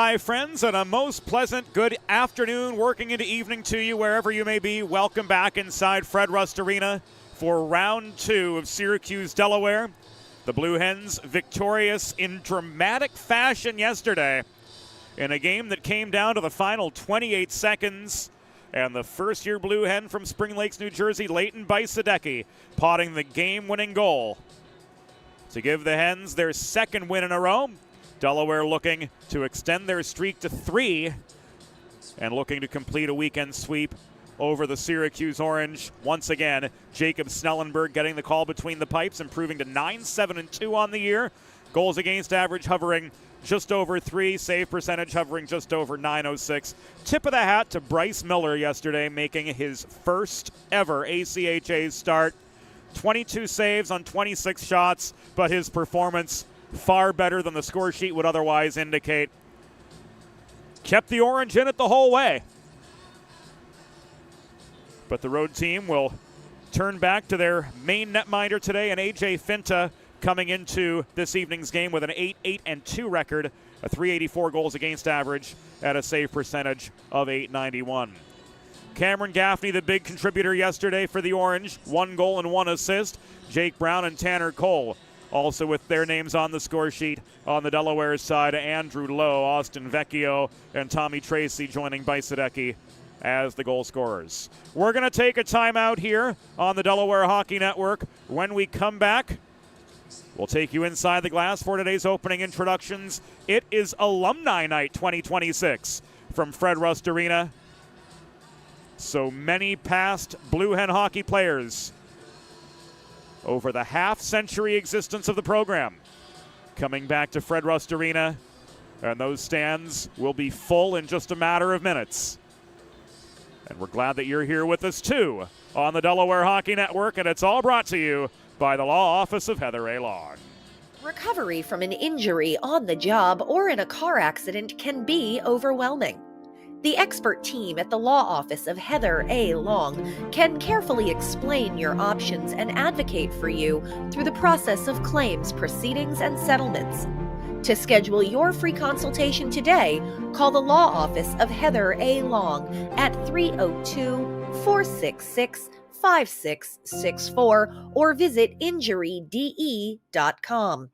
Hi, friends, and a most pleasant good afternoon working into evening to you wherever you may be. Welcome back inside Fred Rust Arena for round two of Syracuse, Delaware. The Blue Hens victorious in dramatic fashion yesterday in a game that came down to the final 28 seconds. And the first-year Blue Hen from Spring Lakes, New Jersey, Leighton Bajsadecki, potting the game-winning goal to give the Hens their second win in a row. Delaware looking to extend their streak to 3 and looking to complete a weekend sweep over the Syracuse Orange. Once again, Jacob Snellenberg getting the call between the pipes, improving to 9-7-2 on the year. Goals against average hovering just over 3, save percentage hovering just over .906. Tip of the hat to Bryce Miller yesterday, making his first ever ACHA start. 22 saves on 26 shots, but his performance far better than the score sheet would otherwise indicate. Kept the Orange in it the whole way. But the road team will turn back to their main netminder today, and AJ Finta coming into this evening's game with an 8-8-2 record, a .384 goals against average at a save percentage of .891. Cameron Gaffney, the big contributor yesterday for the Orange, 1 goal and 1 assist. Jake Brown and Tanner Cole also with their names on the score sheet. On the Delaware side, Andrew Lowe, Austin Vecchio, and Tommy Tracy joining Bajsadecki as the goal scorers. We're going to take a timeout here on the Delaware Hockey Network. When we come back, we'll take you inside the glass for today's opening introductions. It is Alumni Night 2026 from Fred Rust Arena. So many past Blue Hen hockey players over the half-century existence of the program coming back to Fred Rust Arena, and those stands will be full in just a matter of minutes. And we're glad that you're here with us, too, on the Delaware Hockey Network, and it's all brought to you by the Law Office of Heather A. Long. Recovery from an injury on the job or in a car accident can be overwhelming. The expert team at the Law Office of Heather A. Long can carefully explain your options and advocate for you through the process of claims, proceedings, and settlements. To schedule your free consultation today, call the Law Office of Heather A. Long at 302-466-5664 or visit injuryde.com.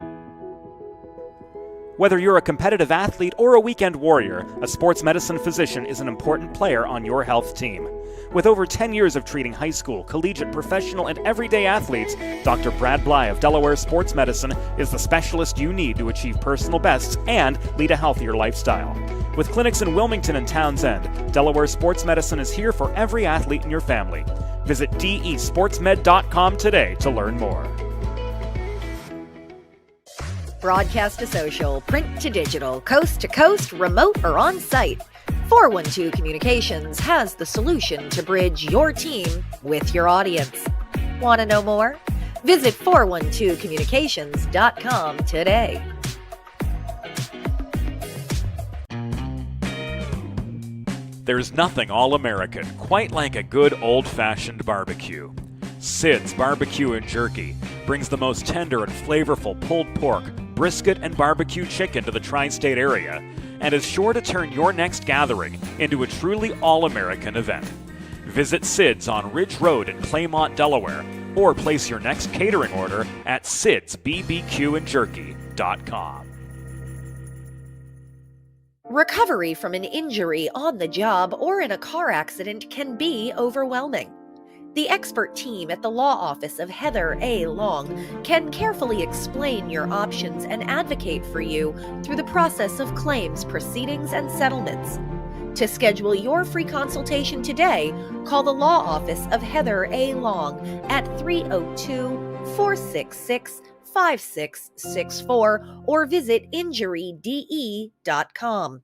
Whether you're a competitive athlete or a weekend warrior, a sports medicine physician is an important player on your health team. With over 10 years of treating high school, collegiate, professional, and everyday athletes, Dr. Brad Bly of Delaware Sports Medicine is the specialist you need to achieve personal bests and lead a healthier lifestyle. With clinics in Wilmington and Townsend, Delaware Sports Medicine is here for every athlete in your family. Visit desportsmed.com today to learn more. Broadcast to social, print to digital, coast to coast, remote or on-site, 412 Communications has the solution to bridge your team with your audience. Want to know more? Visit 412communications.com today. There's nothing all-American quite like a good old-fashioned barbecue. Sid's Barbecue and Jerky brings the most tender and flavorful pulled pork, brisket, and barbecue chicken to the tri-state area and is sure to turn your next gathering into a truly all-American event. Visit Sid's on Ridge Road in Claymont, Delaware, or place your next catering order at sidsbbqandjerky.com. Recovery from an injury on the job or in a car accident can be overwhelming. The expert team at the Law Office of Heather A. Long can carefully explain your options and advocate for you through the process of claims, proceedings, and settlements. To schedule your free consultation today, call the Law Office of Heather A. Long at 302-466-5664 or visit injuryde.com.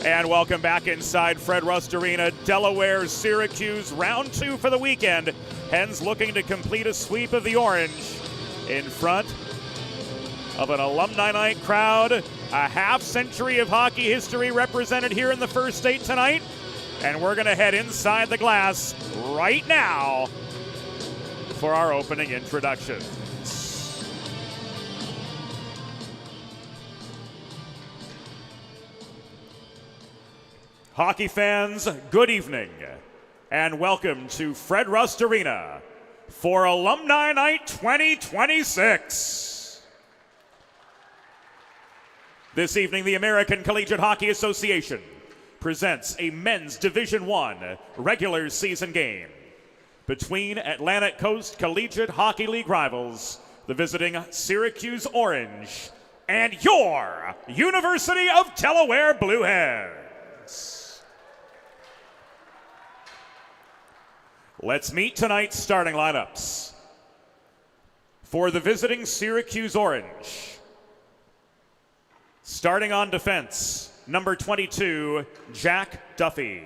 And welcome back inside Fred Rust Arena. Delaware, Syracuse, round 2 for the weekend. Hens looking to complete a sweep of the orange in front of an alumni night crowd. A half century of hockey history represented here in the first state tonight. And we're going to head inside the glass right now for our opening introduction. Hockey fans, good evening, and welcome to Fred Rust Arena for Alumni Night 2026. This evening, the American Collegiate Hockey Association presents a men's Division I regular season game between Atlantic Coast Collegiate Hockey League rivals, the visiting Syracuse Orange, and your University of Delaware Blue Hens. Let's meet tonight's starting lineups. For the visiting Syracuse Orange, starting on defense, number 22, Jack Duffy.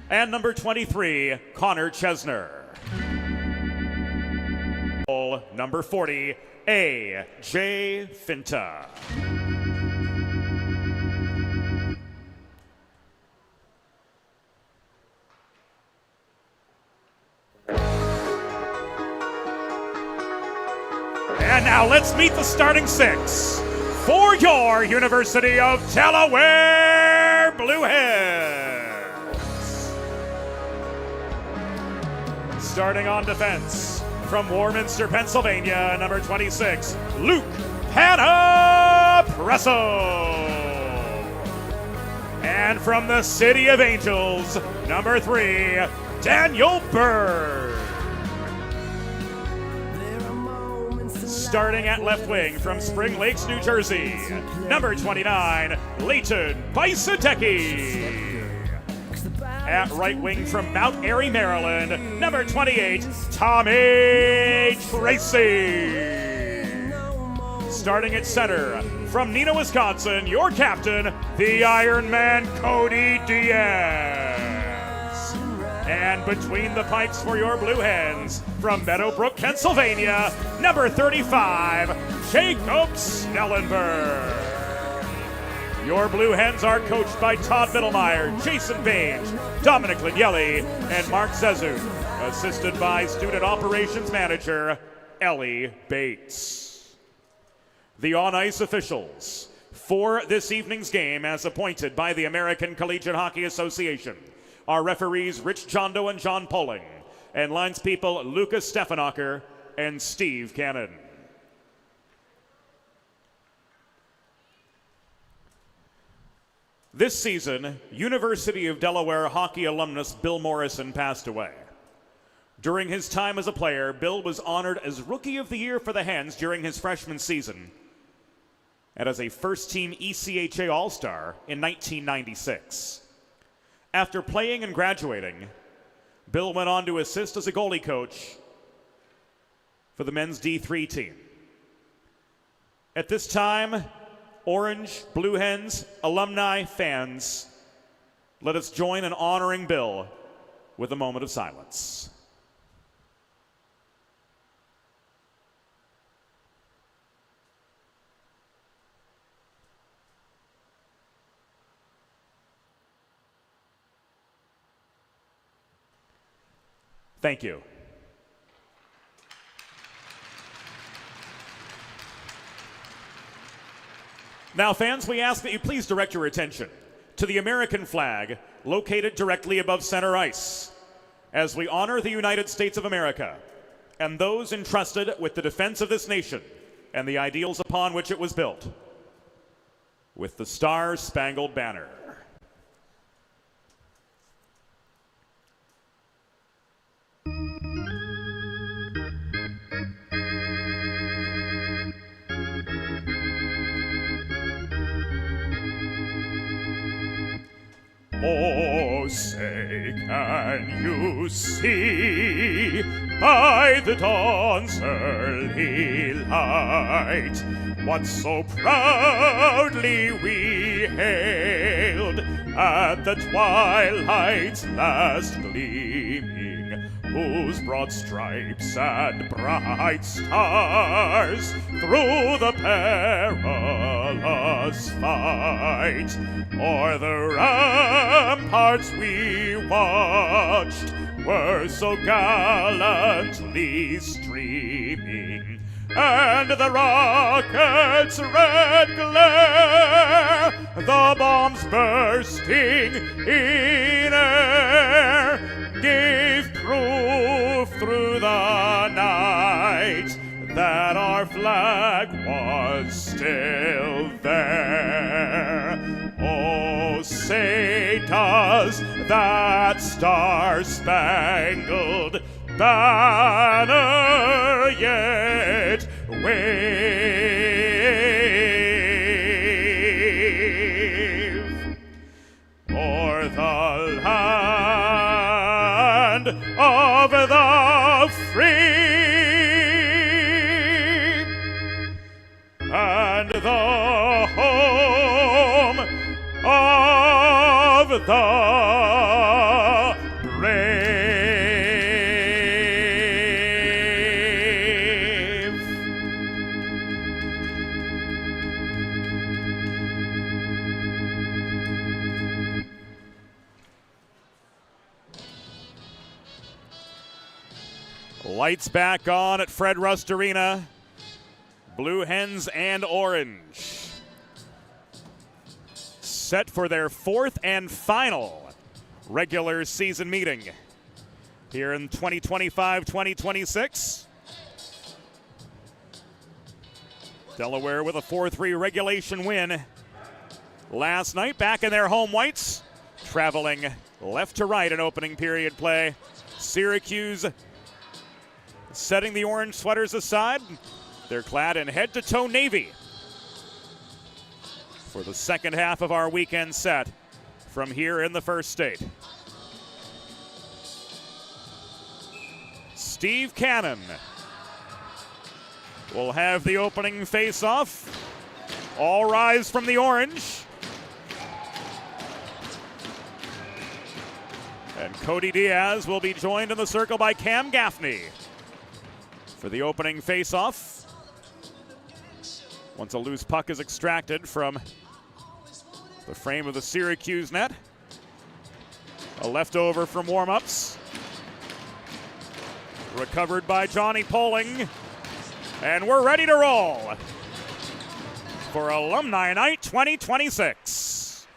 And number 23, Connor Chesner. Number 40, A.J. Finta. And now let's meet the starting 6 for your University of Delaware Blue Hens. Starting on defense from Warminster, Pennsylvania, number 26, Luke Hanna-Presso. And from the City of Angels, number 3, Daniel Bird. Starting at left wing from Spring Lakes, New Jersey, number 29, Leighton Bajsadecki. At right wing from Mount Airy, Maryland, number 28, Tommy Tracy. Starting at center, from Neenah, Wisconsin, your captain, the Iron Man, Cody Diaz. And between the pikes for your Blue Hens, from Meadowbrook, Pennsylvania, number 35, Jacob Snellenberg. Your Blue Hens are coached by Todd Middlemeyer, Jason Page, Dominic Lignelli, and Mark Zezu, assisted by Student Operations Manager Ellie Bates. The on-ice officials for this evening's game, as appointed by the American Collegiate Hockey Association, are referees Rich Jondo and John Poling, and linespeople Lucas Steffenacher and Steve Cannon. This season, University of Delaware hockey alumnus Bill Morrison passed away. During his time as a player, Bill was honored as Rookie of the Year for the Hens during his freshman season and as a first-team ECHA All-Star in 1996. After playing and graduating, Bill went on to assist as a goalie coach for the men's D3 team. At this time, Orange, Blue Hens, alumni, fans, let us join in honoring Bill with a moment of silence. Thank you. Now, fans, we ask that you please direct your attention to the American flag located directly above center ice as we honor the United States of America and those entrusted with the defense of this nation and the ideals upon which it was built with the Star-Spangled Banner. Oh, say, can you see by the dawn's early light what so proudly we hailed at the twilight's last gleaming, whose broad stripes and bright stars through the perilous fight o'er the ramparts we watched were so gallantly streaming, and the rocket's red glare, the bombs bursting in air, gave proof through the night that our flag was still there. Oh, say does that star-spangled banner yet wave o'er the land of the free and the home of the lights back on at Fred Rust Arena. Blue Hens and Orange set for their fourth and final regular season meeting here in 2025-2026. Delaware with a 4-3 regulation win last night, back in their home whites, traveling left to right in opening period play. Syracuse setting the orange sweaters aside. They're clad in head-to-toe navy for the second half of our weekend set from here in the First State. Steve Cannon will have the opening face-off. All rise from the orange. And Cody Diaz will be joined in the circle by Cam Gaffney for the opening face-off. Once a loose puck is extracted from the frame of the Syracuse net. A leftover from warm-ups. Recovered by Johnny Poling. And we're ready to roll for Alumni Night 2026.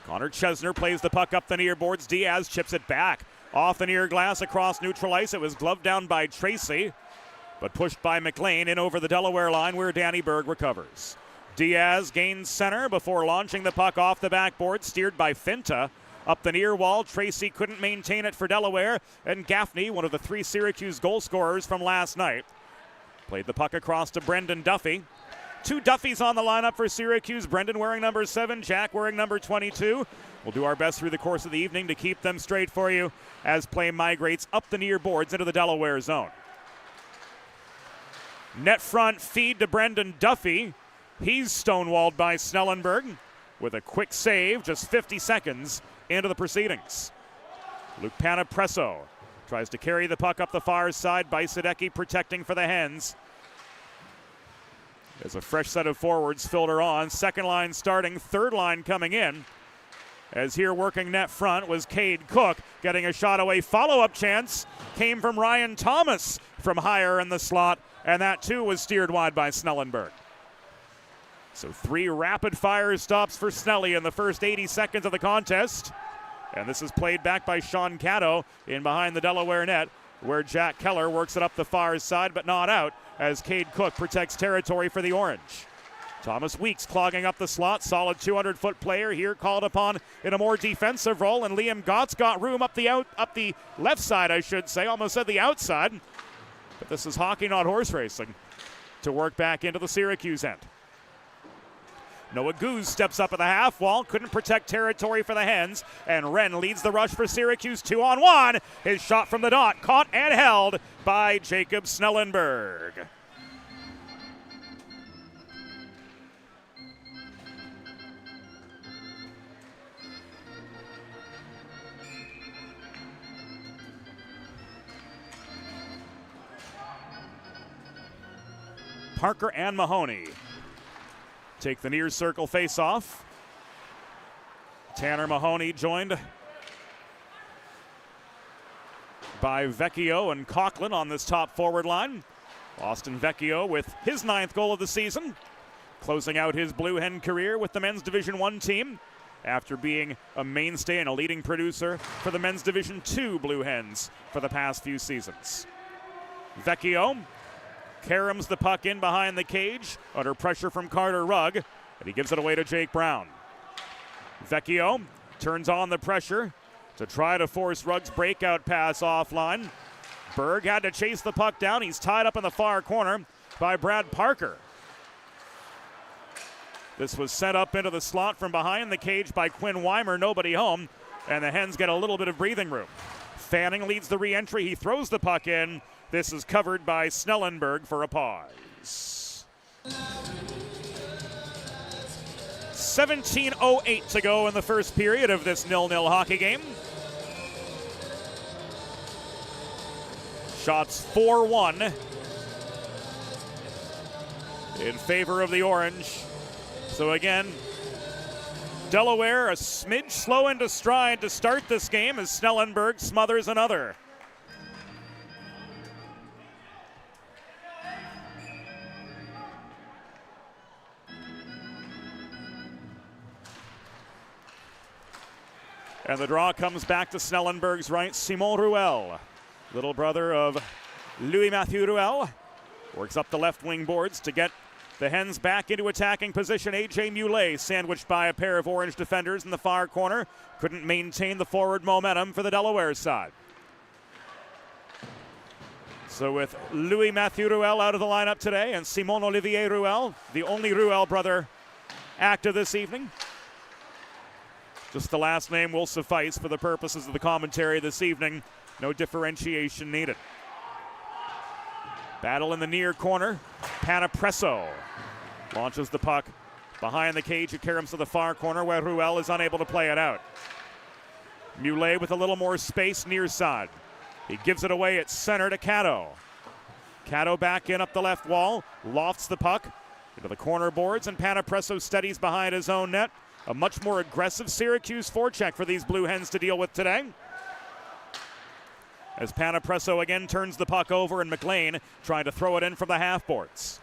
Connor Chesner plays the puck up the near boards. Diaz chips it back off the near glass across neutral ice. It was gloved down by Tracy, but pushed by McLean in over the Delaware line where Danny Berg recovers. Diaz gains center before launching the puck off the backboard, steered by Finta. Up the near wall, Tracy couldn't maintain it for Delaware, and Gaffney, one of the 3 Syracuse goal scorers from last night, played the puck across to Brendan Duffy. 2 Duffys on the lineup for Syracuse, Brendan wearing number 7, Jack wearing number 22. We'll do our best through the course of the evening to keep them straight for you as play migrates up the near boards into the Delaware zone. Net front feed to Brendan Duffy. He's stonewalled by Snellenberg with a quick save, just 50 seconds into the proceedings. Luke Panapresso tries to carry the puck up the far side. Bajsadecki protecting for the Hens. There's a fresh set of forwards filter on. Second line starting, third line coming in. As here working net front was Cade Cook, getting a shot away. Follow-up chance came from Ryan Thomas from higher in the slot, and that too was steered wide by Snellenberg. So 3 rapid-fire stops for Snelly in the first 80 seconds of the contest. And this is played back by Sean Caddo in behind the Delaware net, where Jack Keller works it up the far side, but not out, as Cade Cook protects territory for the Orange. Thomas Weeks clogging up the slot, solid 200-foot player here called upon in a more defensive role, and Liam Gott's got room up the left side, I should say, almost said the outside. But this is hockey, not horse racing, to work back into the Syracuse end. Noah Goose steps up at the half wall, couldn't protect territory for the Hens, and Wren leads the rush for Syracuse 2-on-1. His shot from the dot, caught and held by Jacob Snellenberg. Parker and Mahoney take the near circle face-off. Tanner Mahoney joined by Vecchio and Coughlin on this top forward line. Austin Vecchio with his 9th goal of the season, closing out his Blue Hen career with the men's Division I team after being a mainstay and a leading producer for the men's Division II Blue Hens for the past few seasons. Vecchio caroms the puck in behind the cage under pressure from Carter Rugg, and he gives it away to Jake Brown. Vecchio turns on the pressure to try to force Rugg's breakout pass offline. Berg had to chase the puck down. He's tied up in the far corner by Brad Parker. This was set up into the slot from behind the cage by Quinn Weimer, nobody home, and the Hens get a little bit of breathing room. Fanning leads the re-entry. He throws the puck in. This is covered by Snellenberg for a pause. 17:08 to go in the first period of this 0-0 hockey game. Shots 4-1 in favor of the Orange. So again, Delaware a smidge slow into stride to start this game as Snellenberg smothers another. And the draw comes back to Snellenberg's right. Simon Ruel, little brother of Louis-Mathieu Ruel, works up the left wing boards to get the Hens back into attacking position. A.J. Muley sandwiched by a pair of Orange defenders in the far corner. Couldn't maintain the forward momentum for the Delaware side. So with Louis-Mathieu Ruel out of the lineup today and Simon Olivier Ruel, the only Ruel brother active this evening. Just the last name will suffice for the purposes of the commentary this evening. No differentiation needed. Battle in the near corner. Panapresso launches the puck behind the cage. It caroms to the far corner where Ruel is unable to play it out. Muley with a little more space near side. He gives it away at center to Cato. Cato back in up the left wall, lofts the puck into the corner boards, and Panapresso steadies behind his own net. A much more aggressive Syracuse forecheck for these Blue Hens to deal with today. As Panapresso again turns the puck over, and McLean trying to throw it in from the half boards.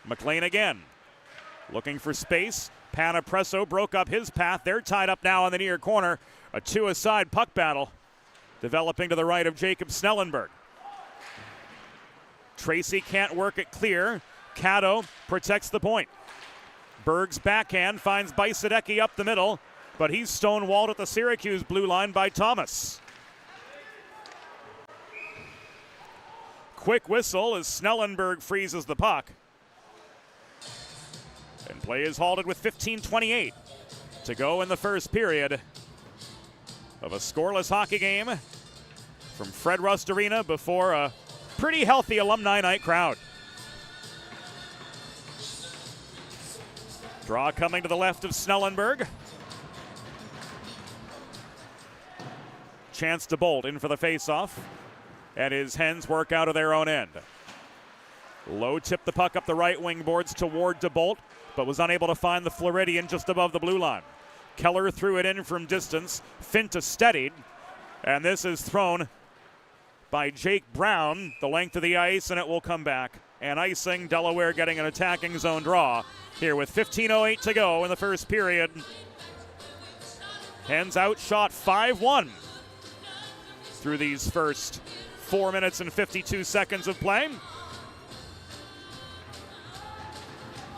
McLean again looking for space. Panapresso broke up his path. They're tied up now in the near corner. A two-a-side puck battle developing to the right of Jacob Snellenberg. Tracy can't work it clear. Cato protects the point. Berg's backhand finds Bajsadecki up the middle, but he's stonewalled at the Syracuse blue line by Thomas. Quick whistle as Snellenberg freezes the puck. And play is halted with 15:28 to go in the first period of a scoreless hockey game from Fred Rust Arena before a pretty healthy alumni night crowd. Draw coming to the left of Snellenberg. Chance to Bolt in for the faceoff. And his Hens work out of their own end. Lowe tipped the puck up the right wing boards toward DeBolt, but was unable to find the Floridian just above the blue line. Keller threw it in from distance. Finta steadied. And this is thrown by Jake Brown the length of the ice, and it will come back. And icing, Delaware getting an attacking zone draw here with 15:08 to go in the first period. Hens outshot 5-1 through these first 4 minutes and 52 seconds of play.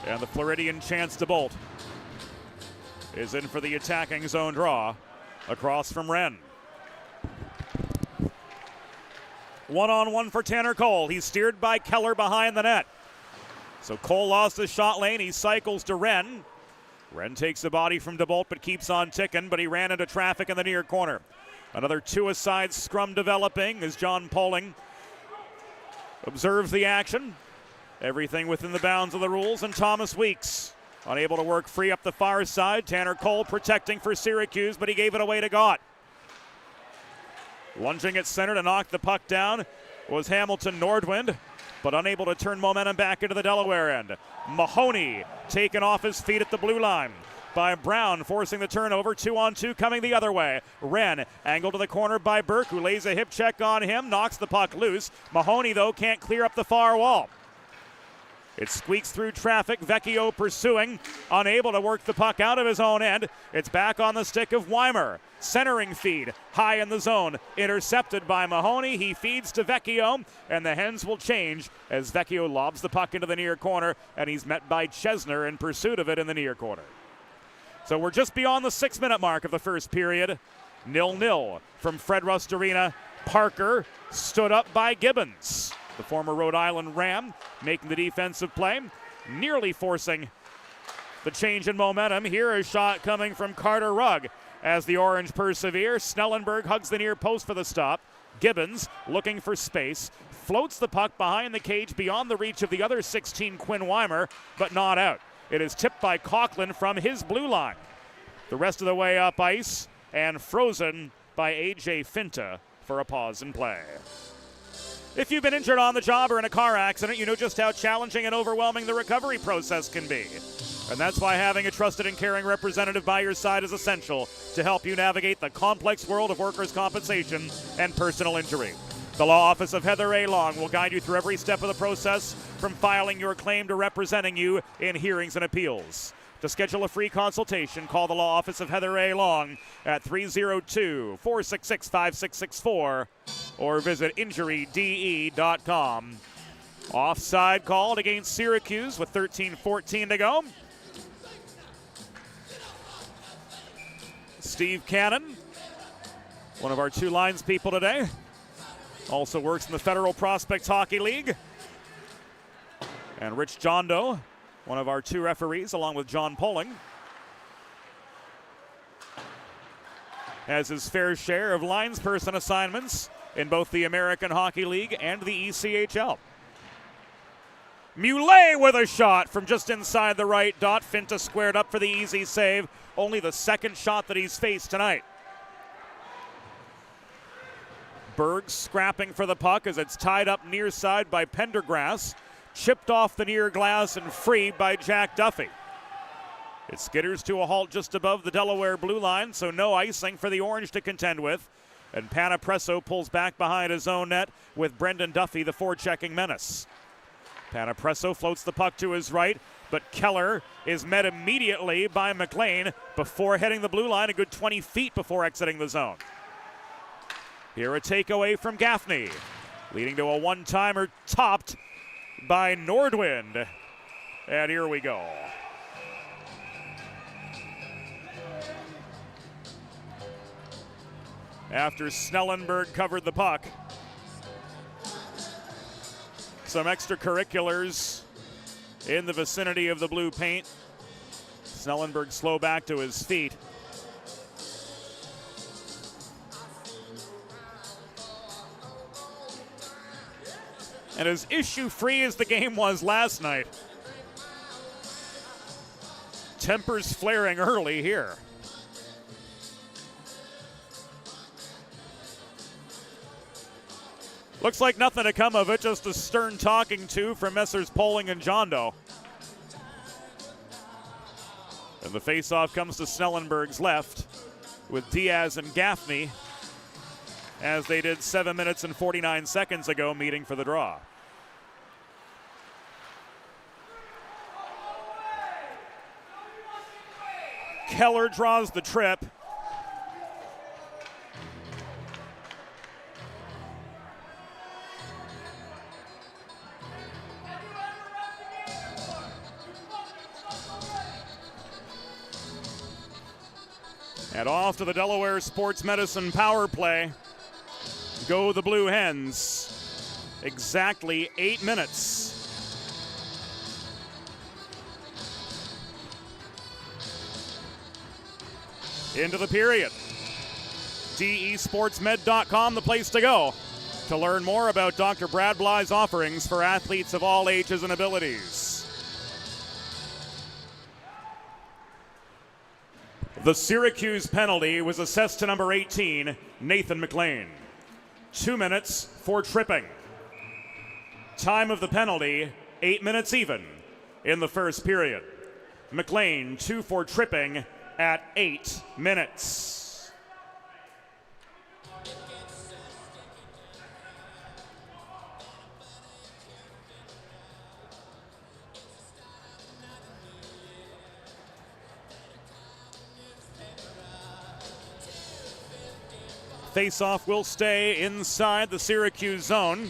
And the Floridian Chance to Bolt is in for the attacking zone draw across from Wren. One-on-one for Tanner Cole. He's steered by Keller behind the net. So Cole lost his shot lane. He cycles to Wren. Wren takes the body from DeBolt but keeps on ticking, but he ran into traffic in the near corner. Another two-a-side scrum developing as John Poling observes the action. Everything within the bounds of the rules, and Thomas Weeks unable to work free up the far side. Tanner Cole protecting for Syracuse, but he gave it away to Gott. Lunging at center to knock the puck down was Hamilton Nordwind, but unable to turn momentum back into the Delaware end. Mahoney taken off his feet at the blue line by Brown, forcing the turnover. 2-on-2 coming the other way. Wren angled to the corner by Burke, who lays a hip check on him, knocks the puck loose. Mahoney, though, can't clear up the far wall. It squeaks through traffic. Vecchio pursuing, unable to work the puck out of his own end. It's back on the stick of Weimer. Centering feed, high in the zone, intercepted by Mahoney. He feeds to Vecchio, and the Hens will change as Vecchio lobs the puck into the near corner, and he's met by Chesner in pursuit of it in the near corner. So we're just beyond the 6-minute mark of the first period. 0-0 from Fred Rust Arena. Parker stood up by Gibbons, the former Rhode Island Ram, making the defensive play, nearly forcing the change in momentum. Here a shot coming from Carter Rugg as the Orange persevere. Snellenberg hugs the near post for the stop. Gibbons looking for space, floats the puck behind the cage beyond the reach of the other 16, Quinn Weimer, but not out. It is tipped by Coughlin from his blue line. The rest of the way up ice and frozen by A.J. Finta for a pause in play. If you've been injured on the job or in a car accident, you know just how challenging and overwhelming the recovery process can be. And that's why having a trusted and caring representative by your side is essential to help you navigate the complex world of workers' compensation and personal injury. The Law Office of Heather A. Long will guide you through every step of the process, from filing your claim to representing you in hearings and appeals. To schedule a free consultation, call the Law Office of Heather A. Long at 302-466-5664 or visit injuryde.com. Offside called against Syracuse with 13:14 to go. Steve Cannon, one of our two lines people today, also works in the Federal Prospects Hockey League. And Rich Jondo, one of our two referees, along with John Poling, has his fair share of linesperson assignments in both the American Hockey League and the ECHL. Muley with a shot from just inside the right dot. Finta squared up for the easy save. Only the second shot that he's faced tonight. Berg scrapping for the puck as it's tied up near side by Pendergrass. Chipped off the near glass and free by Jack Duffy. It skitters to a halt just above the Delaware blue line, so no icing for the Orange to contend with. And Panapresso pulls back behind his own net with Brendan Duffy, the forechecking menace. Panapresso floats the puck to his right, but Keller is met immediately by McLean before heading the blue line a good 20 feet before exiting the zone. Here a takeaway from Gaffney, leading to a one-timer topped by Nordwind. And here we go. After Snellenberg covered the puck. Some extracurriculars in the vicinity of the blue paint. Snellenberg slow back to his feet. And as issue-free as the game was last night, tempers flaring early here. Looks like nothing to come of it, just a stern talking to from Messrs. Poling and Jondo. And the faceoff comes to Snellenberg's left with Diaz and Gaffney, as they did 7 minutes and 49 seconds ago, meeting for the draw. Keller draws the trip. And off to the Delaware Sports Medicine power play go the Blue Hens. Exactly 8 minutes. Into the period. DESportsmed.com, the place to go to learn more about Dr. Brad Bly's offerings for athletes of all ages and abilities. The Syracuse penalty was assessed to number 18, Nathan McLean. 2 minutes for tripping. Time of the penalty, 8 minutes even in the first period. McLean 2 for tripping at 8 minutes. Faceoff will stay inside the Syracuse zone.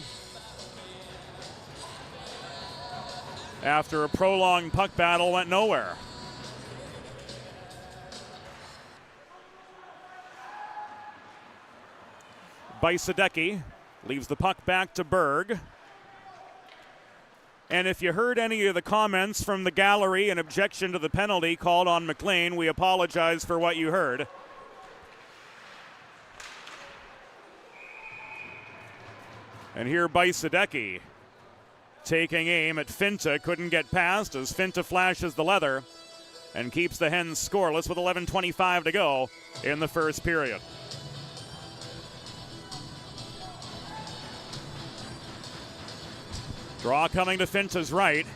After a prolonged puck battle went nowhere. Bajsadecki leaves the puck back to Berg. And if you heard any of the comments from the gallery in objection to the penalty called on McLean, we apologize for what you heard. And here Bajsadecki taking aim at Finta, couldn't get past as Finta flashes the leather and keeps the Hens scoreless with 11:25 to go in the first period. Draw coming to Finta's right.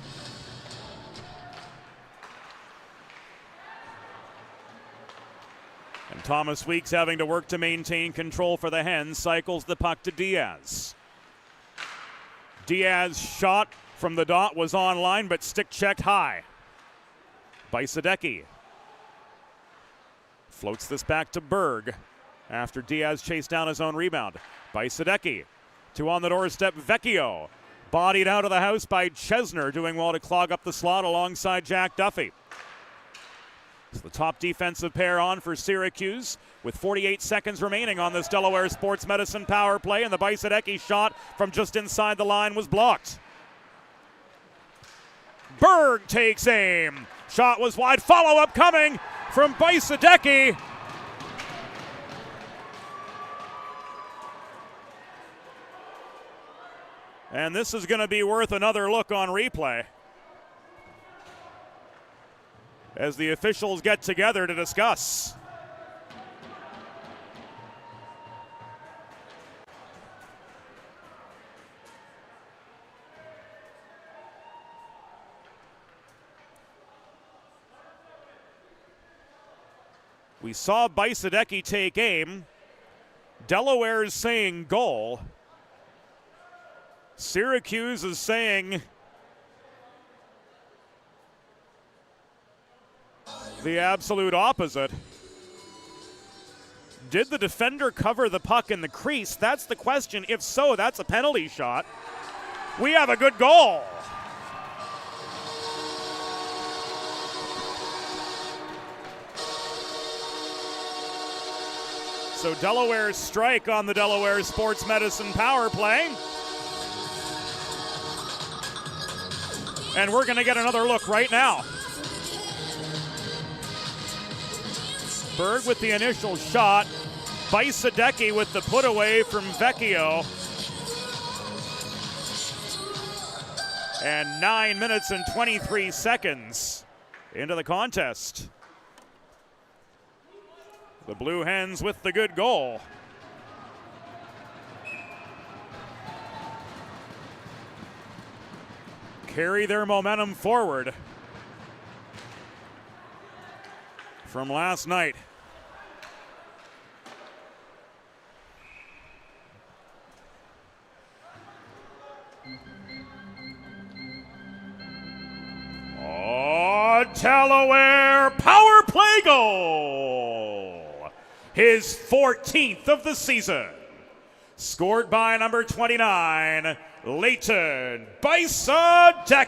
And Thomas Weeks having to work to maintain control for the Hens, cycles the puck to Diaz. Diaz's shot from the dot was on line, but stick checked high. Bajsadecki floats this back to Berg after Diaz chased down his own rebound. Bajsadecki to on the doorstep, Vecchio. Bodied out of the house by Chesner, doing well to clog up the slot alongside Jack Duffy. It's the top defensive pair on for Syracuse with 48 seconds remaining on this Delaware Sports Medicine power play, and the Bajsadecki shot from just inside the line was blocked. Berg takes aim. Shot was wide. Follow-up coming from Bajsadecki. And this is going to be worth another look on replay as the officials get together to discuss. We saw Bajsadecki take aim. Delaware is saying goal. Syracuse is saying the absolute opposite. Did the defender cover the puck in the crease? That's the question. If so, that's a penalty shot. We have a good goal. So Delaware's strike on the Delaware Sports Medicine power play. And we're going to get another look right now. Berg with the initial shot. Bajsadecki with the put away from Vecchio. And 9 minutes and 23 seconds into the contest. The Blue Hens with the good goal. Carry their momentum forward from last night. Oh, Delaware power play goal. His 14th of the season. Scored by number 29, Leighton Bajsadecki.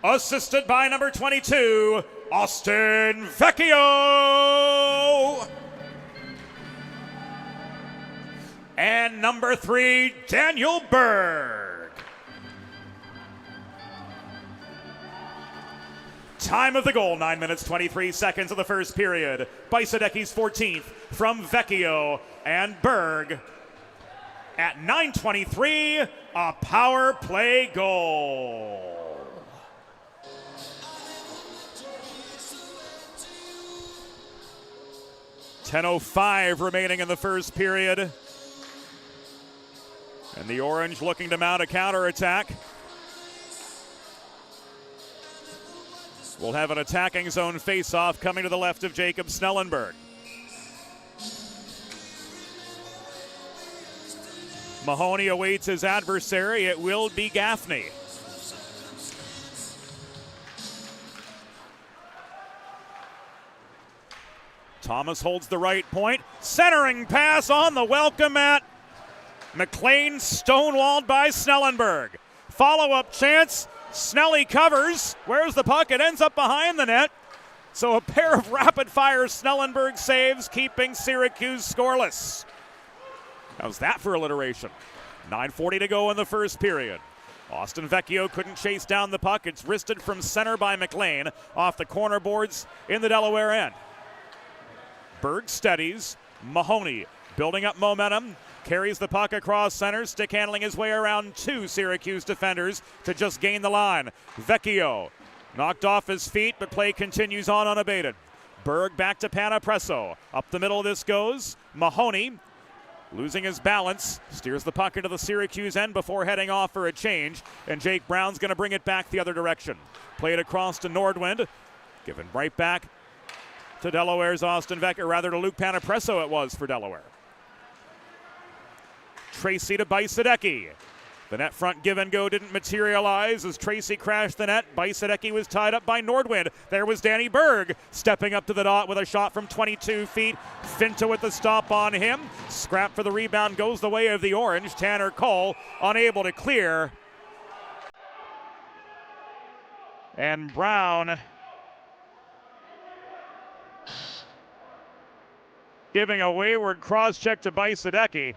Assisted by number 22, Austin Vecchio. And number 3, Daniel Berg. Time of the goal, 9 minutes, 23 seconds of the first period. Bajsadecki's 14th from Vecchio and Berg. At 9:23, a power play goal. .10:05 remaining in the first period. And the Orange looking to mount a counterattack. We'll have an attacking zone face-off coming to the left of Jacob Snellenberg. Mahoney awaits his adversary. It will be Gaffney. Thomas holds the right point. Centering pass on the welcome mat. McLean stonewalled by Snellenberg. Follow-up chance. Snelly covers. Where's the puck? It ends up behind the net. So a pair of rapid-fire Snellenberg saves, keeping Syracuse scoreless. How's that for alliteration? 9:40 to go in the first period. Austin Vecchio couldn't chase down the puck. It's wristed from center by McLean off the corner boards in the Delaware end. Berg steadies. Mahoney building up momentum. Carries the puck across center, stick handling his way around 2 Syracuse defenders to just gain the line. Vecchio knocked off his feet, but play continues on unabated. Berg back to Panapresso. Up the middle this goes. Mahoney losing his balance, steers the puck into the Syracuse end before heading off for a change, and Jake Brown's going to bring it back the other direction. Played across to Nordwind, given right back to Delaware's Austin Vecchio, or rather to Luke Panapresso it was for Delaware. Tracy to Bajsadecki. The net front give and go didn't materialize as Tracy crashed the net. Bajsadecki was tied up by Nordwind. There was Danny Berg stepping up to the dot with a shot from 22 feet. Finta with the stop on him. Scrap for the rebound goes the way of the Orange. Tanner Cole unable to clear. And Brown giving a wayward cross check to Bajsadecki.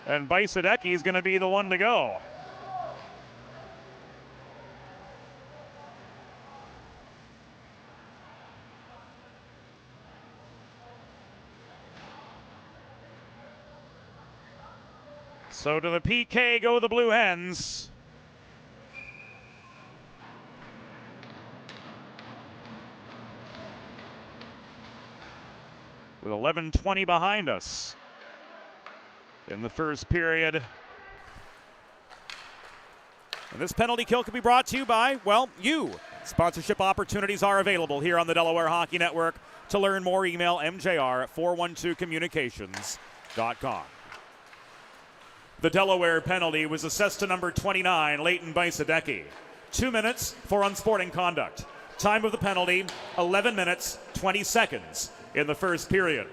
And Bajsadecki is going to be the one to go. So to the PK go the Blue Hens. With 11:20 behind us in the first period. And this penalty kill can be brought to you by, well, you. Sponsorship opportunities are available here on the Delaware Hockey Network. To learn more, email mjr412communications.com. The Delaware penalty was assessed to number 29, Leighton Bajsadecki. 2 minutes for unsporting conduct. Time of the penalty, 11 minutes, 20 seconds in the first period.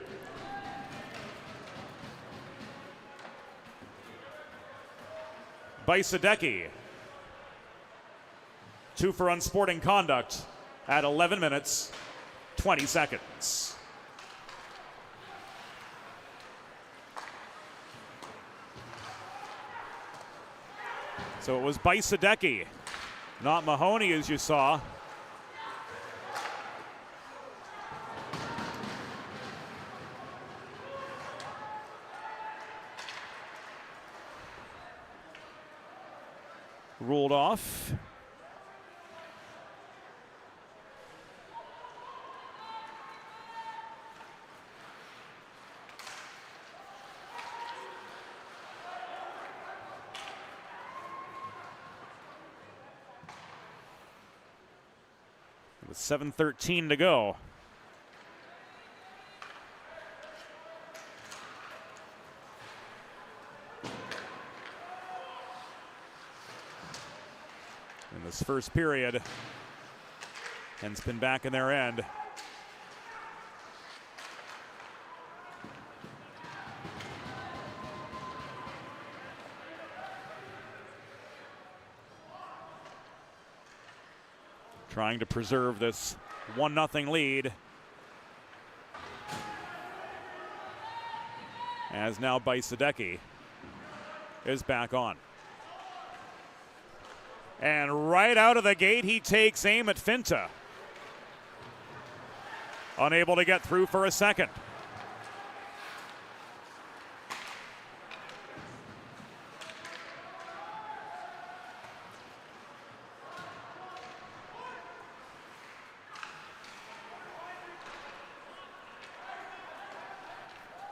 Bajsadecki, 2 for unsporting conduct at 11 minutes, 20 seconds. So it was Bajsadecki, not Mahoney, as you saw. Ruled off. With 7:13 to go. In this first period, Hens been back in their end. Trying to preserve this 1-0 lead. As now Bajsadecki is back on. And right out of the gate, he takes aim at Finta. Unable to get through for a second.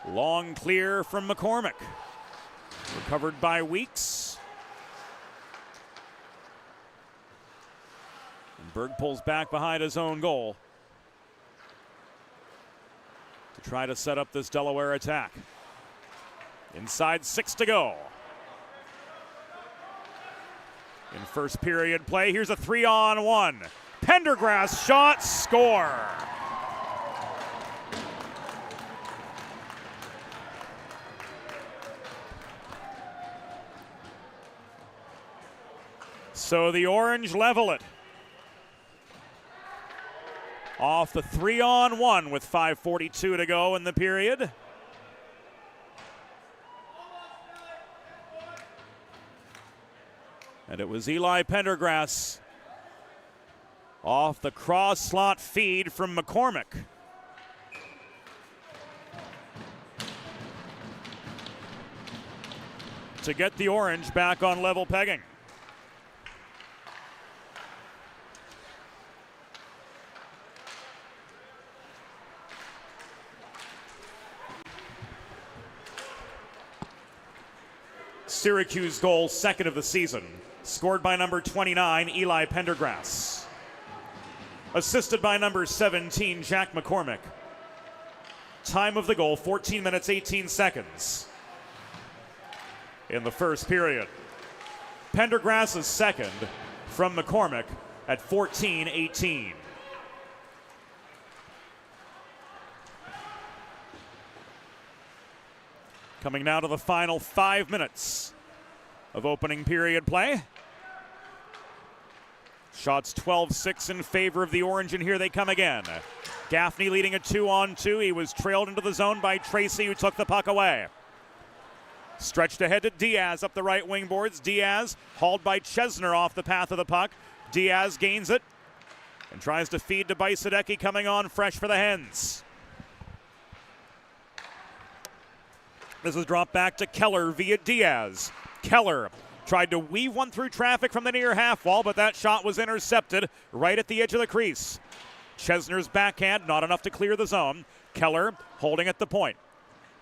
Long clear from McCormick. Recovered by Weeks. And Berg pulls back behind his own goal to try to set up this Delaware attack. Inside 6 to go. In first period play, here's a 3-on-1. Pendergrass shot, score. So the Orange level it. Off the 3-on-1 with 5:42 to go in the period. And it was Eli Pendergrass off the cross slot feed from McCormick. To get the Orange back on level pegging. Syracuse goal, second of the season, scored by number 29, Eli Pendergrass. Assisted by number 17, Jack McCormick. Time of the goal, 14 minutes, 18 seconds in the first period. Pendergrass is second from McCormick at 14:18. Coming now to the final 5 minutes of opening period play. Shots 12-6 in favor of the Orange, and here they come again. Gaffney leading a 2-on-2. He was trailed into the zone by Tracy, who took the puck away. Stretched ahead to Diaz up the right wing boards. Diaz hauled by Chesner off the path of the puck. Diaz gains it and tries to feed to Bajsadecki, coming on fresh for the Hens. This is dropped back to Keller via Diaz. Keller tried to weave one through traffic from the near half wall, but that shot was intercepted right at the edge of the crease. Chesner's backhand, not enough to clear the zone. Keller holding at the point.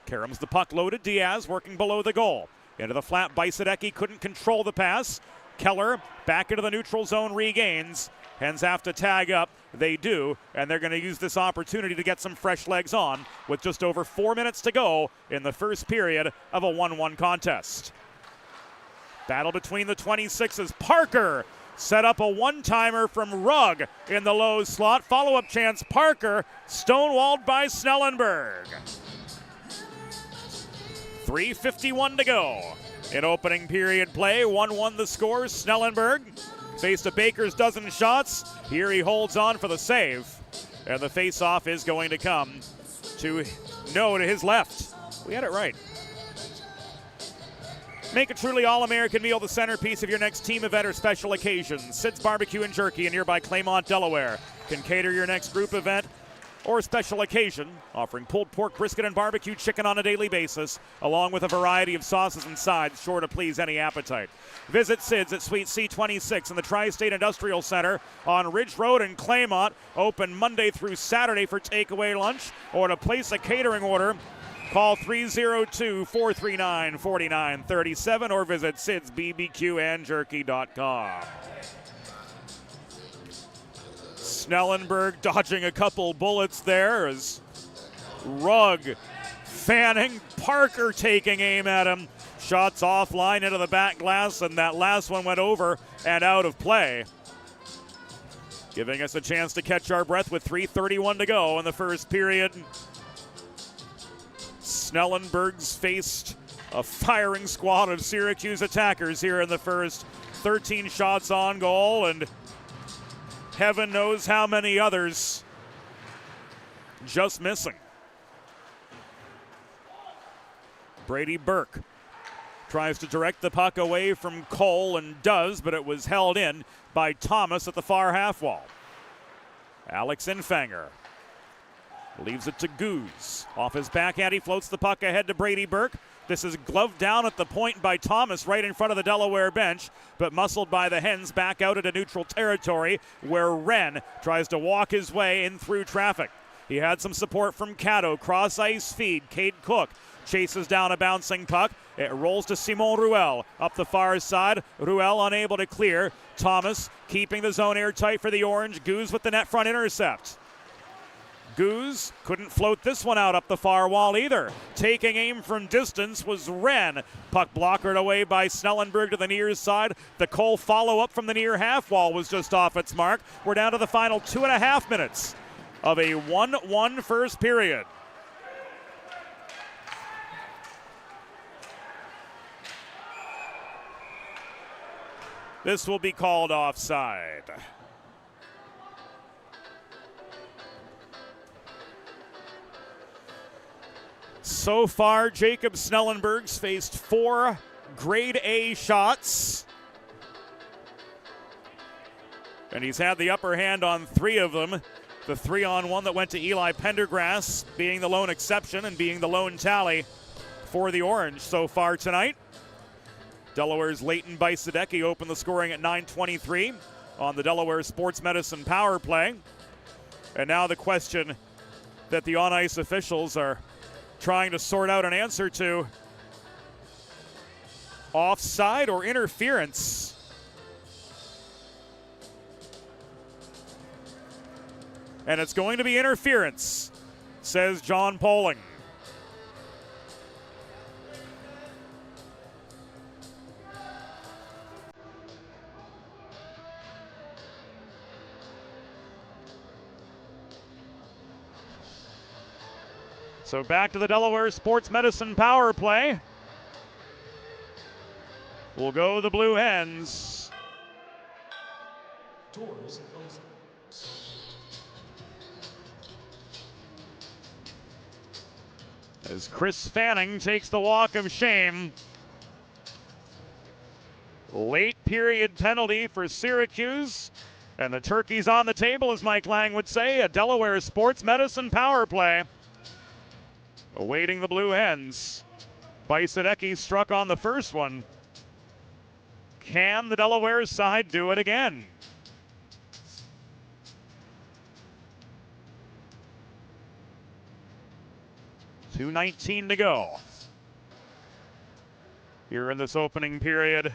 Karams the puck loaded. Diaz working below the goal. Into the flat, Bajsadecki couldn't control the pass. Keller back into the neutral zone, regains. Hens have to tag up. They do, and they're going to use this opportunity to get some fresh legs on with just over 4 minutes to go in the first period of a 1-1 contest. Battle between the 26s. Parker set up a one-timer from Rugg in the low slot. Follow-up chance, Parker, stonewalled by Snellenberg. 3:51 to go in opening period play. 1-1 the score. Snellenberg faced a baker's dozen shots. Here he holds on for the save. And the face-off is going to come to his left. We had it right. Make a truly all-American meal the centerpiece of your next team event or special occasion. Sid's Barbecue and Jerky in nearby Claymont, Delaware can cater your next group event or special occasion, offering pulled pork, brisket, and barbecue chicken on a daily basis, along with a variety of sauces and sides, sure to please any appetite. Visit Sid's at Suite C26 in the Tri-State Industrial Center on Ridge Road in Claymont, open Monday through Saturday for takeaway lunch, or to place a catering order, call 302-439-4937 or visit sidsbbqandjerky.com. Snellenberg dodging a couple bullets there as Rugg fanning, Parker taking aim at him. Shots offline into the back glass, and that last one went over and out of play. Giving us a chance to catch our breath with 3:31 to go in the first period. Snellenberg's faced a firing squad of Syracuse attackers here in the first. 13 shots on goal, and heaven knows how many others just missing. Brady Burke tries to direct the puck away from Cole and does, but it was held in by Thomas at the far half wall. Alex Infanger leaves it to Goose. Off his backhand, he floats the puck ahead to Brady Burke. This is gloved down at the point by Thomas right in front of the Delaware bench, but muscled by the Hens back out into neutral territory where Wren tries to walk his way in through traffic. He had some support from Caddo. Cross-ice feed. Cade Cook chases down a bouncing puck. It rolls to Simon Ruel up the far side. Ruel unable to clear. Thomas keeping the zone airtight for the Orange. Goose with the net front intercept. Goose couldn't float this one out up the far wall either. Taking aim from distance was Wren. Puck blockered away by Snellenberg to the near side. The Cole follow-up from the near half wall was just off its mark. We're down to the final 2.5 minutes of a 1-1 first period. This will be called offside. So far, Jacob Snellenberg's faced 4 grade A shots. And he's had the upper hand on 3 of them. The 3-on-1 that went to Eli Pendergrass being the lone exception and being the lone tally for the Orange so far tonight. Delaware's Leighton Bajsadecki opened the scoring at 9:23 on the Delaware Sports Medicine power play. And now the question that the on-ice officials are trying to sort out an answer to: offside or interference? And it's going to be interference, says John Poling. So back to the Delaware Sports Medicine power play. Will go the Blue Hens. Doors open. As Chris Fanning takes the walk of shame. Late period penalty for Syracuse. And the turkey's on the table, as Mike Lang would say. A Delaware Sports Medicine power play awaiting the Blue Hens. Bajsadecki struck on the first one. Can the Delaware side do it again? .2:19 to go here in this opening period.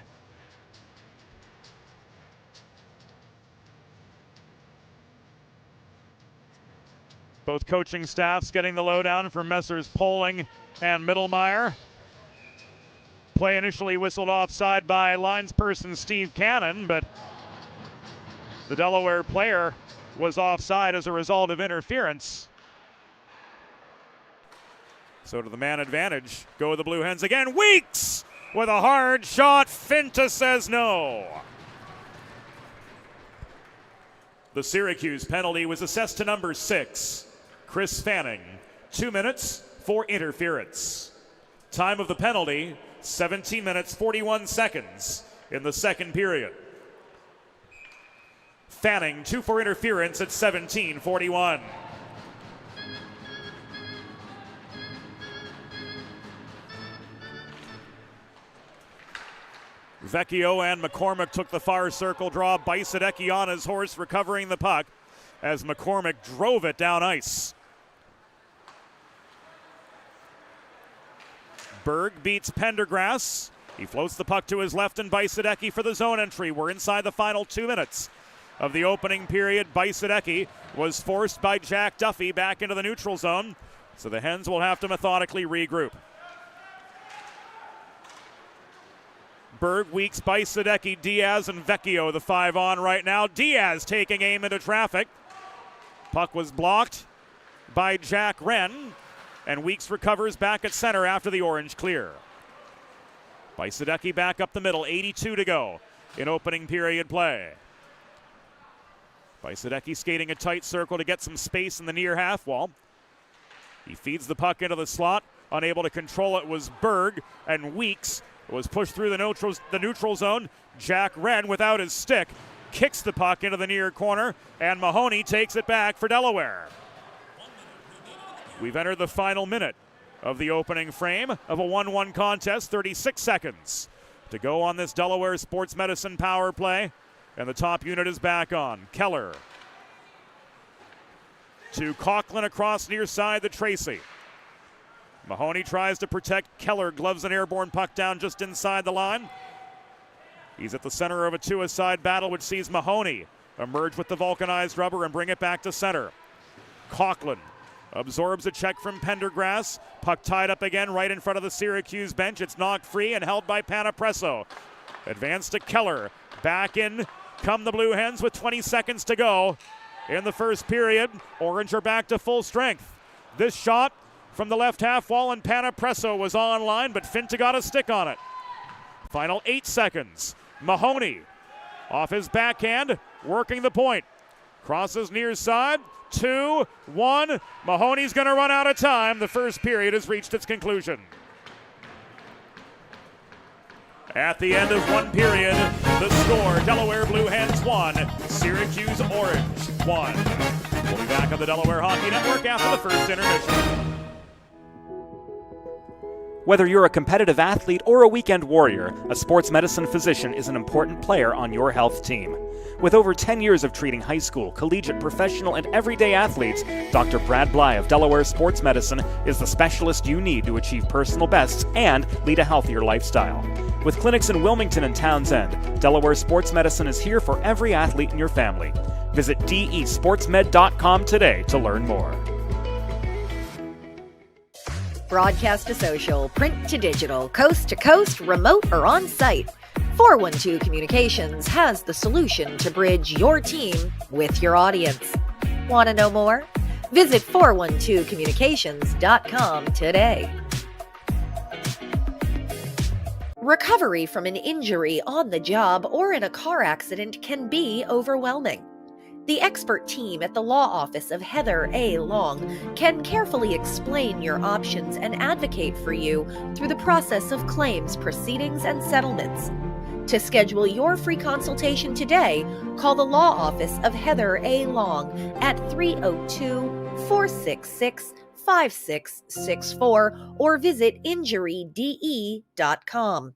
Both coaching staffs getting the lowdown from Messrs. Poling and Mittelmeyer. Play initially whistled offside by linesperson Steve Cannon, but the Delaware player was offside as a result of interference. So to the man advantage, go the Blue Hens again. Weeks with a hard shot. Finta says no. The Syracuse penalty was assessed to number 6, Chris Fanning. 2 minutes for interference. Time of the penalty, 17 minutes, 41 seconds in the second period. Fanning, 2 for interference at 17:41. Vecchio and McCormick took the far circle draw. Bajsadecki on his horse, recovering the puck as McCormick drove it down ice. Berg beats Pendergrass. He floats the puck to his left, and Bajsadecki for the zone entry. We're inside the final 2 minutes of the opening period. Bajsadecki was forced by Jack Duffy back into the neutral zone, so the Hens will have to methodically regroup. Berg, Weeks, Bajsadecki, Diaz, and Vecchio, the 5 on right now. Diaz taking aim into traffic. Puck was blocked by Jack Wren, and Weeks recovers back at center after the orange clear. Bajsadecki back up the middle, 82 to go in opening period play. Bajsadecki skating a tight circle to get some space in the near half wall. He feeds the puck into the slot. Unable to control it was Berg, and Weeks was pushed through the neutral zone. Jack Wren, without his stick, kicks the puck into the near corner, and Mahoney takes it back for Delaware. We've entered the final minute of the opening frame of a 1-1 contest. 36 seconds to go on this Delaware Sports Medicine power play, and the top unit is back on. Keller to Coughlin across near side to Tracy. Mahoney tries to protect Keller, gloves an airborne puck down just inside the line. He's at the center of a two-a-side battle, which sees Mahoney emerge with the vulcanized rubber and bring it back to center. Coughlin absorbs a check from Pendergrass. Puck tied up again right in front of the Syracuse bench. It's knocked free and held by Panapresso. Advance to Keller. Back in come the Blue Hens with 20 seconds to go in the first period. Orange are back to full strength. This shot from the left half wall, and Panapresso was online, but Finta got a stick on it. Final 8 seconds. Mahoney off his backhand, working the point. Crosses near side. 2-1. Mahoney's going to run out of time. The first period has reached its conclusion. At the end of one period, the score, Delaware Blue Hens 1, Syracuse Orange 1. We'll be back on the Delaware Hockey Network after the first intermission. Whether you're a competitive athlete or a weekend warrior, a sports medicine physician is an important player on your health team. With over 10 years of treating high school, collegiate, professional, and everyday athletes, Dr. Brad Bly of Delaware Sports Medicine is the specialist you need to achieve personal bests and lead a healthier lifestyle. With clinics in Wilmington and Townsend, Delaware Sports Medicine is here for every athlete in your family. Visit desportsmed.com today to learn more. Broadcast to social, print to digital, coast to coast, remote or on site. 412 Communications has the solution to bridge your team with your audience. Want to know more? Visit 412communications.com today. Recovery from an injury on the job or in a car accident can be overwhelming. The expert team at the law office of Heather A. Long can carefully explain your options and advocate for you through the process of claims, proceedings, and settlements. To schedule your free consultation today, call the law office of Heather A. Long at 302-466-5655 5664 or visit injuryde.com.